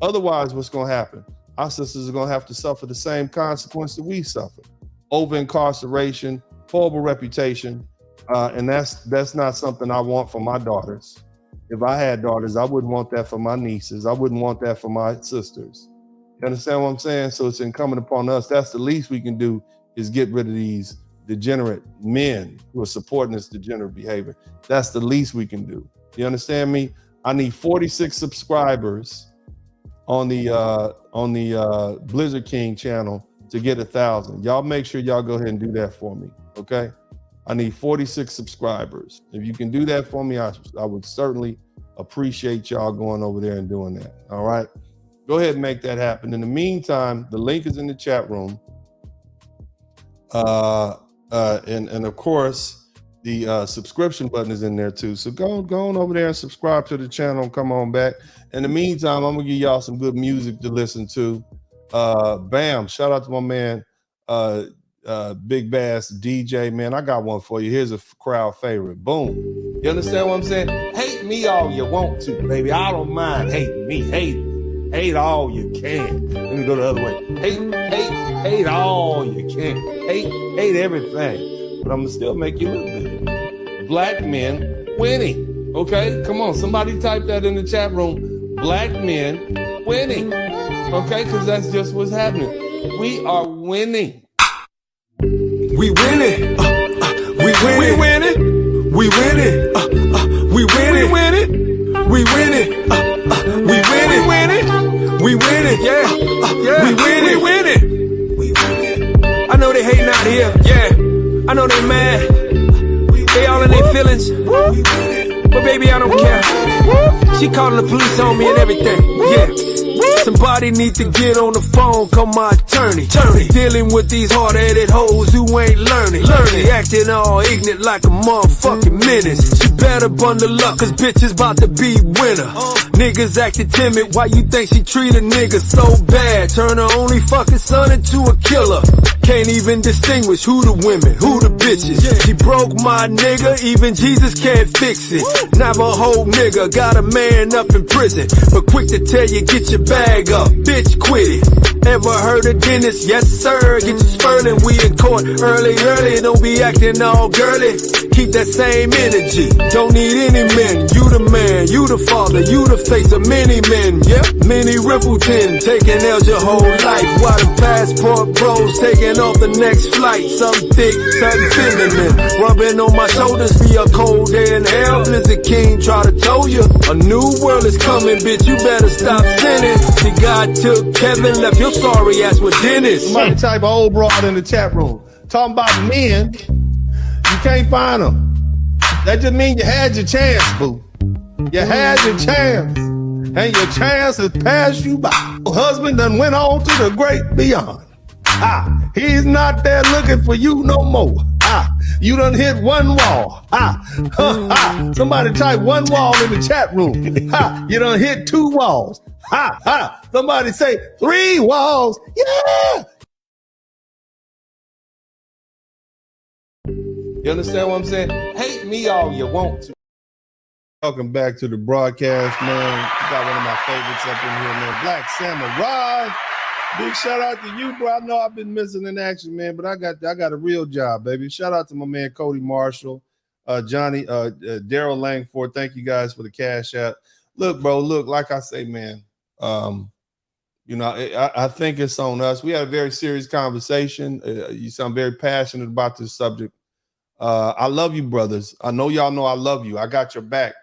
Otherwise, what's going to happen? Our sisters are going to have to suffer the same consequence that we suffered. Over incarceration, horrible reputation, and that's not something I want for my daughters. If I had daughters, I wouldn't want that for my nieces. I wouldn't want that for my sisters. You understand what I'm saying? So it's incumbent upon us. That's the least we can do, is get rid of these degenerate men who are supporting this degenerate behavior. That's the least we can do. You understand me? I need 46 subscribers on the Blizzard King channel to get 1,000. Y'all make sure y'all go ahead and do that for me, okay? I need 46 subscribers. If you can do that for me, I would certainly appreciate y'all going over there and doing that, all right? Go ahead and make that happen. In the meantime, the link is in the chat room. And of course, the subscription button is in there too. So go on over there and subscribe to the channel and come on back. In the meantime, I'm gonna give y'all some good music to listen to. Bam, shout out to my man, Big Bass DJ, man. I got one for you. Here's a crowd favorite. Boom. You understand what I'm saying? Hate me all you want to, baby. I don't mind hating me. Hate all you can. Let me go the other way. Hate all you can. Hate everything. But I'm gonna still make you look good. Black men winning. Okay, come on. Somebody type that in the chat room. Black men winning. Okay, because that's just what's happening. We are winning. We winning. We winning. We winning. We winning. We winning. We winning. We winning. We winning. We winning. Yeah. We winning. We winning. We winning. I know they hating out here. Yeah. I know they mad. They all in their feelings. But baby, I don't care. She calling the police on me and everything. Yeah. Somebody need to get on the phone, call my attorney. Dealing with these hard-headed hoes who ain't learning. Acting all ignorant like a motherfucking menace. She better bundle up, cause bitches about to be winner. Niggas acting timid, why you think she treat a nigga so bad? Turn her only fucking son into a killer. Can't even distinguish who the women, who the bitches. She broke my nigga, even Jesus can't fix it. Navajo nigga got a man up in prison, but quick to tell you, get your bag up, bitch, quit it. Ever heard of Dennis? Yes sir, get your spurling. We in court early, don't be acting all girly. Keep that same energy, don't need any men. You the man, you the father, you the face of many men. Yep, Minnie Rippleton, taking L's your whole life. While the passport bros taking off the next flight. Something thick, something feminine, rubbing on my shoulders. Be a cold day in hell, Blizzard King try to tell you. A new world is coming, bitch, you better stop sinning. See, God took Kevin, left your sorry ass with Dennis. Somebody type of old broad in the chat room. Talking about men, you can't find them. That just means you had your chance, boo. You had your chance, and your chance has passed you by. Your husband done went on to the great beyond. He's not there looking for you no more. You done hit one wall. Somebody type one wall in the chat room. You done hit 2 walls. Somebody say 3 walls. Yeah. You understand what I'm saying? Hate me all you want to. Welcome back to the broadcast, man. You got one of my favorites up in here, man. Black Samurai. Big shout out to you, bro. I know I've been missing in action, man, but I got a real job, baby. Shout out to my man Cody Marshall, Johnny, Daryl Langford. Thank you guys for the cash out. Look, bro, like I say, man, you know, I think it's on us. We had a very serious conversation. You sound very passionate about this subject. I love you, brothers. I know y'all know I love you. I got your back.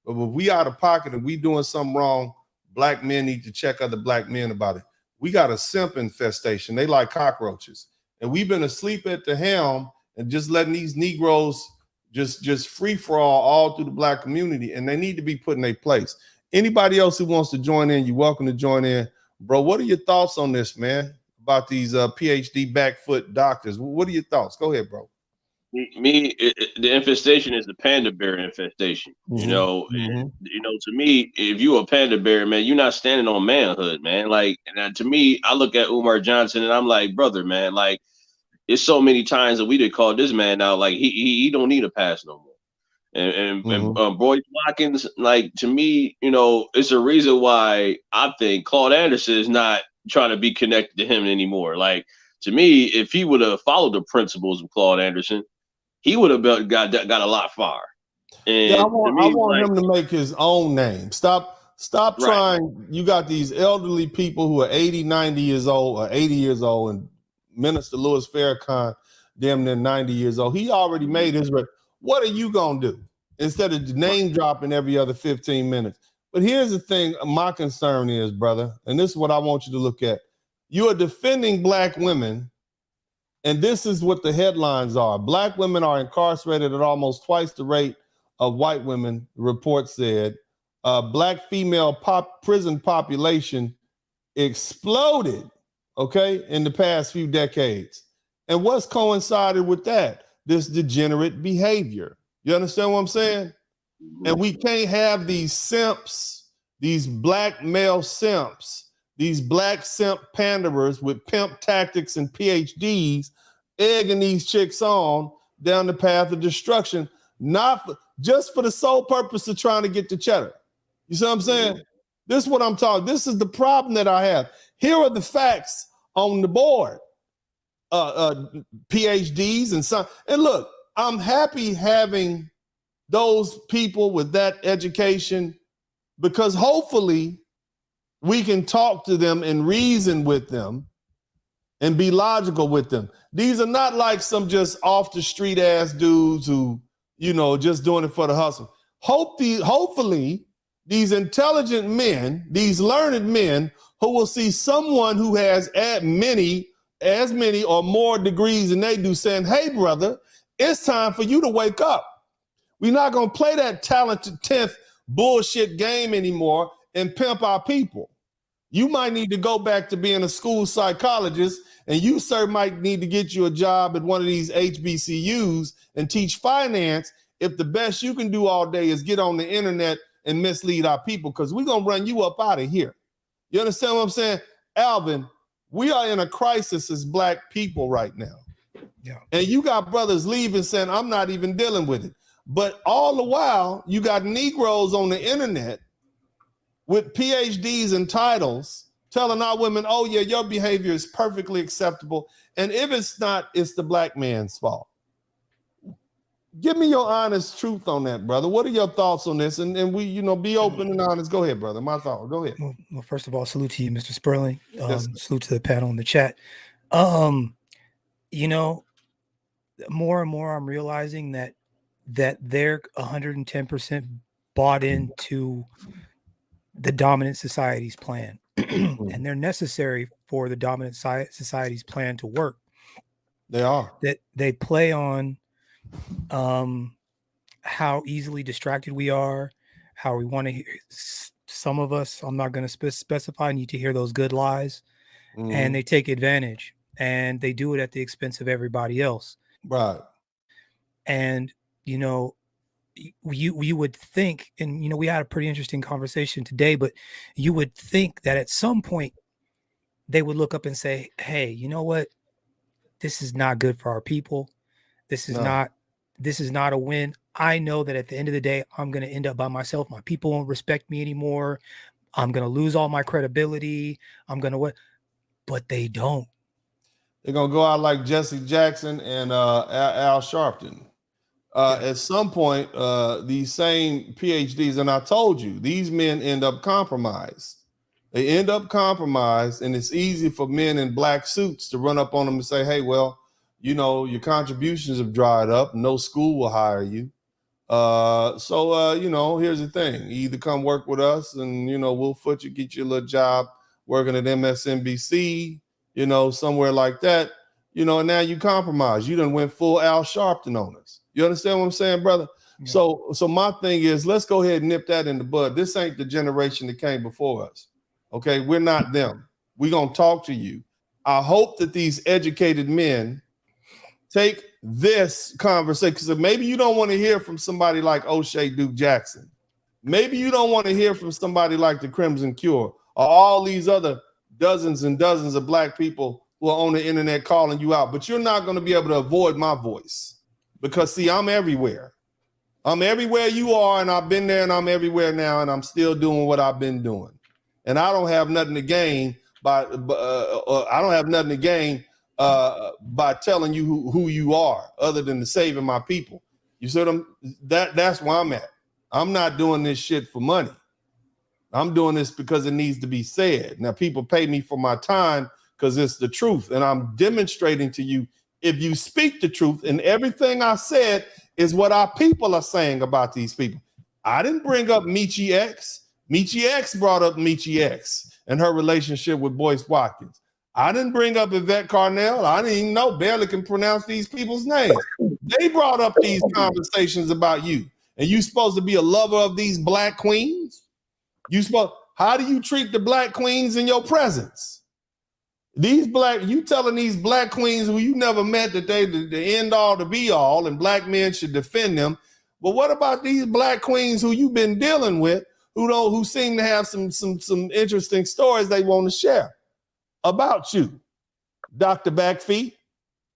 But if we out of pocket and we doing something wrong, black men need to check other black men about it. We got a simp infestation. They like cockroaches. And we've been asleep at the helm and just letting these Negroes just free for all through the black community. And they need to be put in their place. Anybody else who wants to join in, you're welcome to join in. Bro, what are your thoughts on this, man? About these PhD backfoot doctors? What are your thoughts? Go ahead, bro. The infestation is the panda bear infestation. You know, to me, if you a panda bear, man, you're not standing on manhood, man. Like, and to me, I look at Umar Johnson and I'm like, brother, man, like, it's so many times that we did call this man out, like he don't need a pass no more. And Boyd Watkins, like, to me, you know, it's a reason why I think Claude Anderson is not trying to be connected to him anymore. Like, to me, if he would have followed the principles of Claude Anderson, he would have got a lot far. And yeah, I want him to make his own name. Stop trying. You got these elderly people who are 80, 90 years old or 80 years old, and Minister Louis Farrakhan, damn near 90 years old. He already made his. What are you going to do instead of name dropping every other 15 minutes? But here's the thing. My concern is, brother, and this is what I want you to look at. You are defending black women. And this is what the headlines are. Black women are incarcerated at almost twice the rate of white women, the report said. Black female prison population exploded, okay, in the past few decades. And what's coincided with that? This degenerate behavior. You understand what I'm saying? And we can't have these simps, these black male simps, these black simp panderers with pimp tactics and PhDs egging these chicks on down the path of destruction, just for the sole purpose of trying to get the cheddar. You see what I'm saying? This is what I'm talking. This is the problem that I have. Here are the facts on the board. PhDs and some. And look, I'm happy having those people with that education because hopefully we can talk to them and reason with them and be logical with them. These are not like some just off the street ass dudes who, you know, just doing it for the hustle. Hopefully these intelligent men, these learned men who will see someone who has as many or more degrees than they do saying, hey, brother, it's time for you to wake up. We're not going to play that talented 10th bullshit game anymore and pimp our people. You might need to go back to being a school psychologist, and you, sir, might need to get you a job at one of these HBCUs and teach finance if the best you can do all day is get on the internet and mislead our people, because we're going to run you up out of here. You understand what I'm saying? Alvin, we are in a crisis as black people right now. Yeah. And you got brothers leaving saying, I'm not even dealing with it. But all the while, you got Negroes on the internet with PhDs and titles telling our women, oh yeah, your behavior is perfectly acceptable. And if it's not, it's the black man's fault. Give me your honest truth on that, brother. What are your thoughts on this? And we, you know, be open and honest. Go ahead, brother. My thought. Go ahead. Well, first of all, salute to you, Mr. Sperling. Salute to the panel in the chat. You know, more and more I'm realizing that they're 110% bought into the dominant society's plan. And they're necessary for the dominant society's plan to work. They are. That they play on how easily distracted we are, how we want to hear. Some of us, I'm not going to specify, need to hear those good lies, and they take advantage, and they do it at the expense of everybody else. Right. And, you know, you would think, and, you know, we had a pretty interesting conversation today, but you would think that at some point they would look up and say, hey, you know what? This is not good for our people. This is not this is not a win. I know that at the end of the day, I'm going to end up by myself. My people won't respect me anymore. I'm going to lose all my credibility. I'm going to what? But they don't. They're going to go out like Jesse Jackson and Al Sharpton. At some point, these same PhDs, and I told you, these men end up compromised. They end up compromised, and it's easy for men in black suits to run up on them and say, hey, well, you know, your contributions have dried up. No school will hire you. You know, here's the thing. You either come work with us and, you know, we'll foot you, get you a little job working at MSNBC, you know, somewhere like that, you know, and now you compromise. You done went full Al Sharpton on us. You understand what I'm saying, brother? Yeah. So my thing is, let's go ahead and nip that in the bud. This ain't the generation that came before us. Okay, we're not them. We're going to talk to you. I hope that these educated men take this conversation, because maybe you don't want to hear from somebody like O'Shea Duke Jackson. Maybe you don't want to hear from somebody like the Crimson Cure or all these other dozens and dozens of black people who are on the internet calling you out. But you're not going to be able to avoid my voice because, see, I'm everywhere. I'm everywhere you are, and I've been there, and I'm everywhere now, and I'm still doing what I've been doing. And I don't have nothing to gain by by telling you who you are, other than saving my people. You see that's where I'm at. I'm not doing this shit for money. I'm doing this because it needs to be said. Now, people pay me for my time because it's the truth. And I'm demonstrating to you, if you speak the truth, and everything I said is what our people are saying about these people. I didn't bring up Michi X. Michi X brought up Michi X and her relationship with Boyce Watkins. I didn't bring up Yvette Carnell. I didn't even know, barely can pronounce these people's names. They brought up these conversations about you. And you supposed to be a lover of these black queens? How do you treat the black queens in your presence? You telling these black queens who you never met that they the end all to be all and black men should defend them. But what about these black queens who you've been dealing with who seem to have some interesting stories they want to share about you, Dr. Backfeet?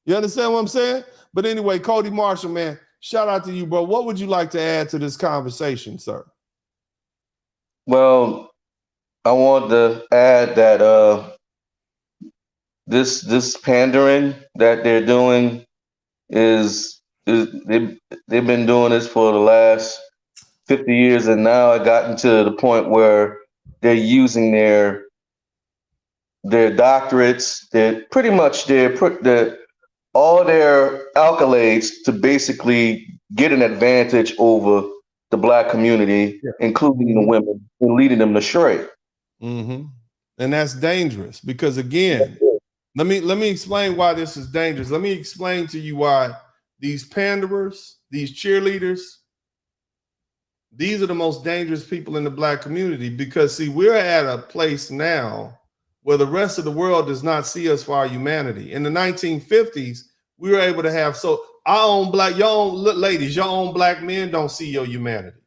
You understand what I'm saying? But anyway, Cody Marshall, man, shout out to you, bro. What would you like to add to this conversation, sir? Well, I want to add that this pandering that they're doing is they've been doing this for the last 50 years, and now it gotten to the point where they're using their doctorates, all their accolades to basically get an advantage over the black community, including the women, and leading them astray. Mm-hmm. And that's dangerous because, again, let me explain why this is dangerous. Let me explain to you why these panderers, these cheerleaders, these are the most dangerous people in the black community, because, see, we're at a place now where the rest of the world does not see us for our humanity. In the 1950s, we were able to have, your own black men don't see your humanity.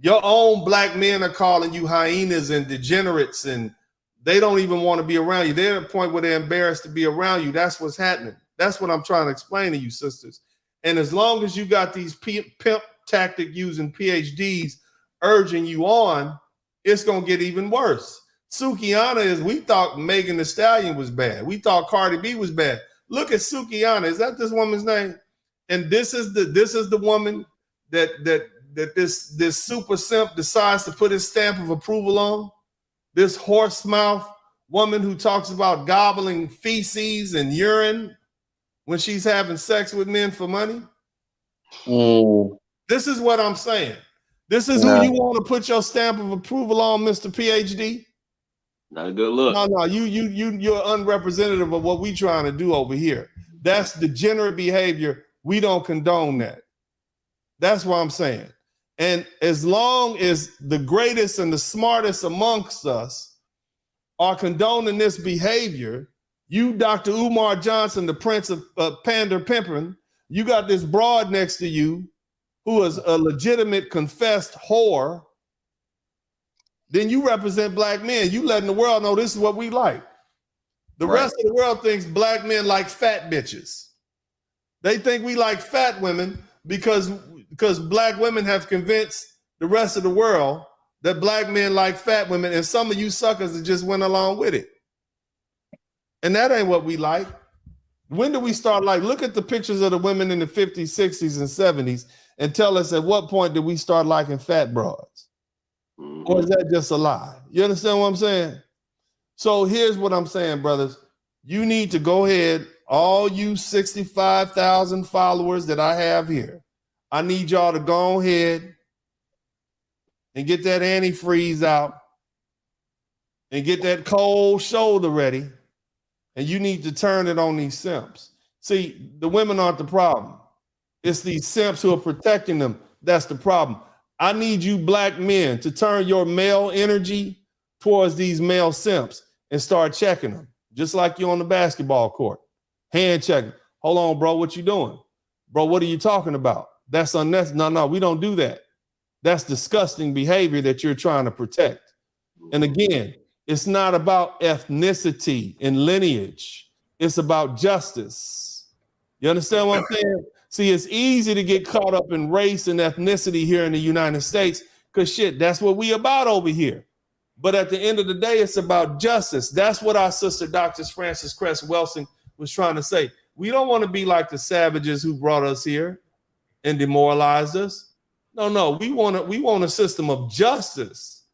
Your own black men are calling you hyenas and degenerates, and they don't even want to be around you. They're at a point where they're embarrassed to be around you. That's what's happening. That's what I'm trying to explain to you, sisters. And as long as you got these pimp tactic using PhDs urging you on, it's going to get even worse. Sukihana we thought Megan Thee Stallion was bad. We thought Cardi B was bad. Look at Sukihana. Is that this woman's name? And this is the woman that this super simp decides to put his stamp of approval on. This horse mouth woman who talks about gobbling feces and urine when she's having sex with men for money. This is what I'm saying. This is who you want to put your stamp of approval on, Mr. PhD. Not a good look. No, you're unrepresentative of what we trying to do over here. That's degenerate behavior. We don't condone that. That's what I'm saying. And as long as the greatest and the smartest amongst us are condoning this behavior, you, Dr. Umar Johnson, the Prince of Pimping, you got this broad next to you who is a legitimate confessed whore, then you represent black men. You letting the world know this is what we like. The rest of the world thinks black men like fat bitches. They think we like fat women because black women have convinced the rest of the world that black men like fat women, and some of you suckers that just went along with it. And that ain't what we like. When do we start look at the pictures of the women in the 50s, 60s, and 70s and tell us at what point did we start liking fat broads? Or is that just a lie? You understand what I'm saying? So here's what I'm saying, brothers. You need to go ahead, all you 65,000 followers that I have here, I need y'all to go ahead and get that antifreeze out and get that cold shoulder ready. And you need to turn it on these simps. See, the women aren't the problem. It's these simps who are protecting them. That's the problem. I need you black men to turn your male energy towards these male simps and start checking them, just like you're on the basketball court. Hand checking. Hold on, bro, what you doing? Bro, what are you talking about? That's unnecessary. No, we don't do that. That's disgusting behavior that you're trying to protect. And again, it's not about ethnicity and lineage. It's about justice. You understand what I'm saying? See, it's easy to get caught up in race and ethnicity here in the United States because shit, that's what we about over here. But at the end of the day, it's about justice. That's what our sister, Dr. Frances Cress Welsing, was trying to say. We don't want to be like the savages who brought us here and demoralized us. No, we want a system of justice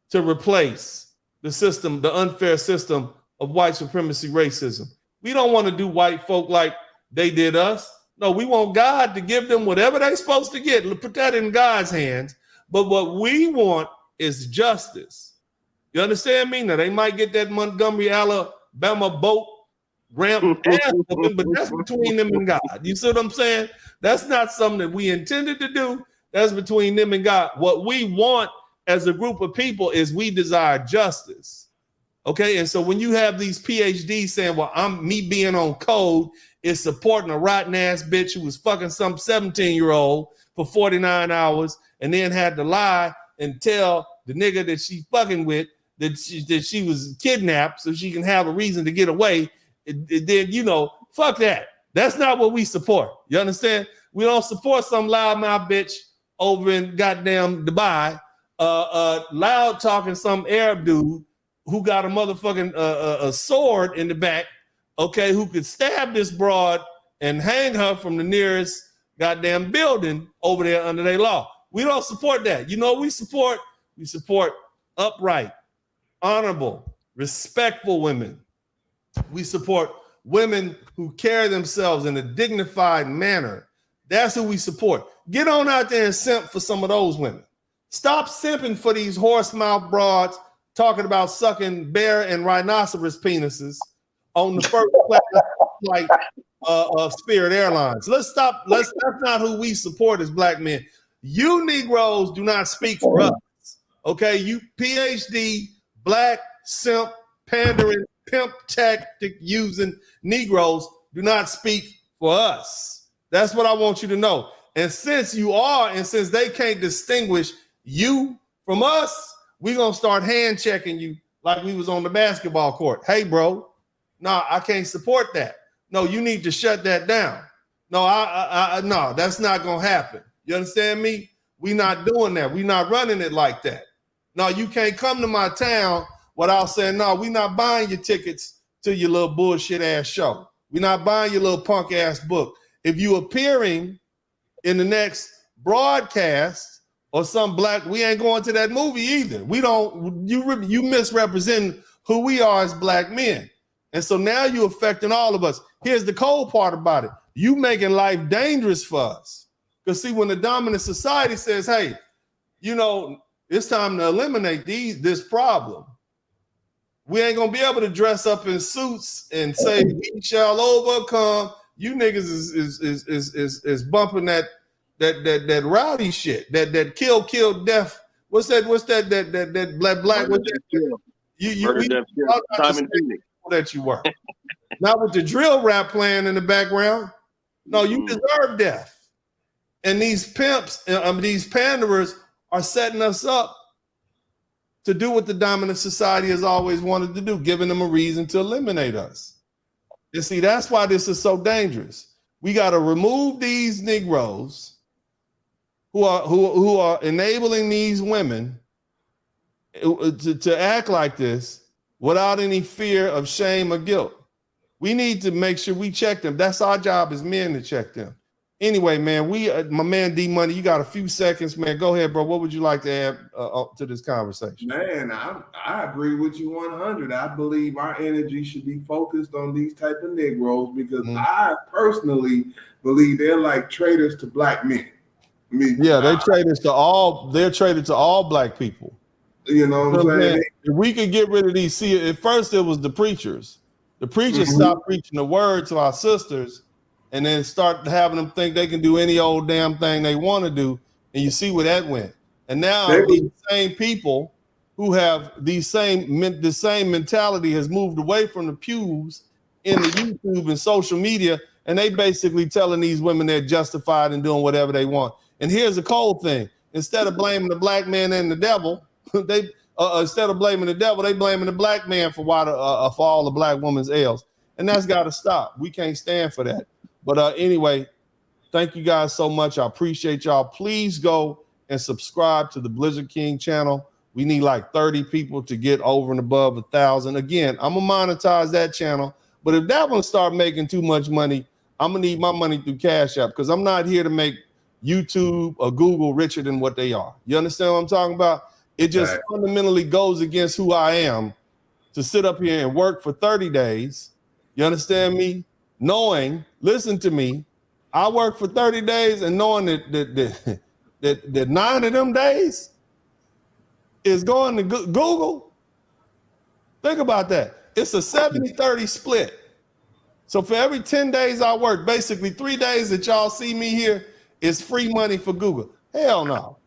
to replace the system, the unfair system of white supremacy racism. We don't want to do white folk like they did us. No, we want God to give them whatever they're supposed to get. Put that in God's hands. But what we want is justice. You understand me? Now, they might get that Montgomery, Alabama boat ramp, but that's between them and God. You see what I'm saying? That's not something that we intended to do. That's between them and God. What we want as a group of people is we desire justice. Okay, and so when you have these PhDs saying, well, me being on code is supporting a rotten ass bitch who was fucking some 17-year-old for 49 hours and then had to lie and tell the nigga that she fucking with that she was kidnapped so she can have a reason to get away, then, fuck that. That's not what we support. You understand? We don't support some loudmouth bitch over in goddamn Dubai, loud talking some Arab dude who got a motherfucking a sword in the back, okay, who could stab this broad and hang her from the nearest goddamn building over there under their law. We don't support that. You know what we support? We support upright, honorable, respectful women. We support women who carry themselves in a dignified manner. That's who we support. Get on out there and simp for some of those women. Stop simping for these horse mouth broads talking about sucking bear and rhinoceros penises on the first class flight of Spirit Airlines. Let's stop. That's not who we support as black men. You Negroes do not speak for us. Okay, you PhD, black, simp, pandering, pimp tactic using Negroes do not speak for us. That's what I want you to know. And since you are, and since they can't distinguish you from us, we're going to start hand checking you like we was on the basketball court. Hey, bro, no, I can't support that. No, you need to shut that down. No, no, that's not going to happen. You understand me? We're not doing that. We're not running it like that. No, you can't come to my town without saying, no, we're not buying your tickets to your little bullshit ass show. We're not buying your little punk ass book. If you appearing in the next broadcast or some black, we ain't going to that movie either. We don't, you misrepresent who we are as black men. And so now you're affecting all of us. Here's the cold part about it. You making life dangerous for us. Because see, when the dominant society says, hey, it's time to eliminate this problem, we ain't gonna be able to dress up in suits and say we shall overcome. You niggas is bumping that rowdy shit, that kill death. What's that black what's that? That you were. Not with the drill rap playing in the background. No, you deserve death. And these pimps, these panderers are setting us up to do what the dominant society has always wanted to do, giving them a reason to eliminate us. You see, that's why this is so dangerous. We got to remove these Negroes who are enabling these women to act like this without any fear of shame or guilt. We need to make sure we check them. That's our job as men, to check them. Anyway, man, my man D Money, you got a few seconds, man. Go ahead, bro. What would you like to add to this conversation? Man, I agree with you 100. I believe our energy should be focused on these type of Negroes because I personally believe they're like traitors to black men. I mean, yeah, they're traitors to all black people. You know what I'm saying? If we could get rid of these, see, at first it was the preachers. The preachers stopped preaching the word to our sisters and then start having them think they can do any old damn thing they want to do. And you see where that went. And now these same people who have the same mentality has moved away from the pews in the YouTube and social media, and they basically telling these women they're justified in doing whatever they want. And here's the cold thing. Instead of blaming the black man and the devil, instead of blaming the devil, they blaming the black man for all the black woman's ails. And that's got to stop. We can't stand for that. But anyway, thank you guys so much. I appreciate y'all. Please go and subscribe to the Blizzard King channel. We need like 30 people to get over and above 1,000. Again, I'm going to monetize that channel. But if that one start making too much money, I'm going to need my money through Cash App because I'm not here to make YouTube or Google richer than what they are. You understand what I'm talking about? It just fundamentally goes against who I am to sit up here and work for 30 days. You understand me? Knowing, listen to me, I work for 30 days and knowing that 9 of them days is going to Google. Think about that. It's a 70-30 split. So for every 10 days I work, basically 3 days that y'all see me here is free money for Google. Hell no.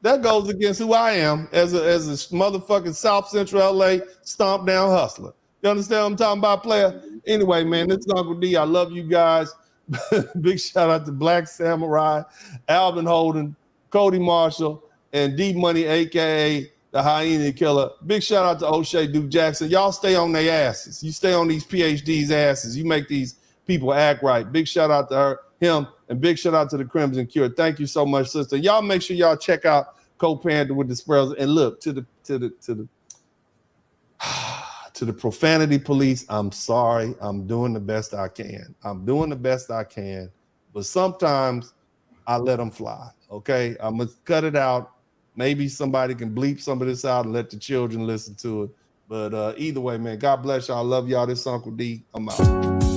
That goes against who I am as a motherfucking South Central LA stomp down hustler. You understand what I'm talking about, player? Anyway, man, this is Uncle D. I love you guys. Big shout out to Black Samurai, Alvin Holden, Cody Marshall, and D Money, aka the Hyena Killer. Big shout out to O'Shea Duke Jackson. Y'all stay on their asses. You stay on these PhDs' asses. You make these people act right. Big shout out to him, and big shout out to the Crimson Cure. Thank you so much, sister. Y'all make sure y'all check out Co-Panda with the Sparrows. And look, to the profanity police, I'm sorry. I'm doing the best I can. But sometimes I let them fly, okay? I'm going to cut it out. Maybe somebody can bleep some of this out and let the children listen to it. But either way, man, God bless y'all. I love y'all. This is Uncle D. I'm out.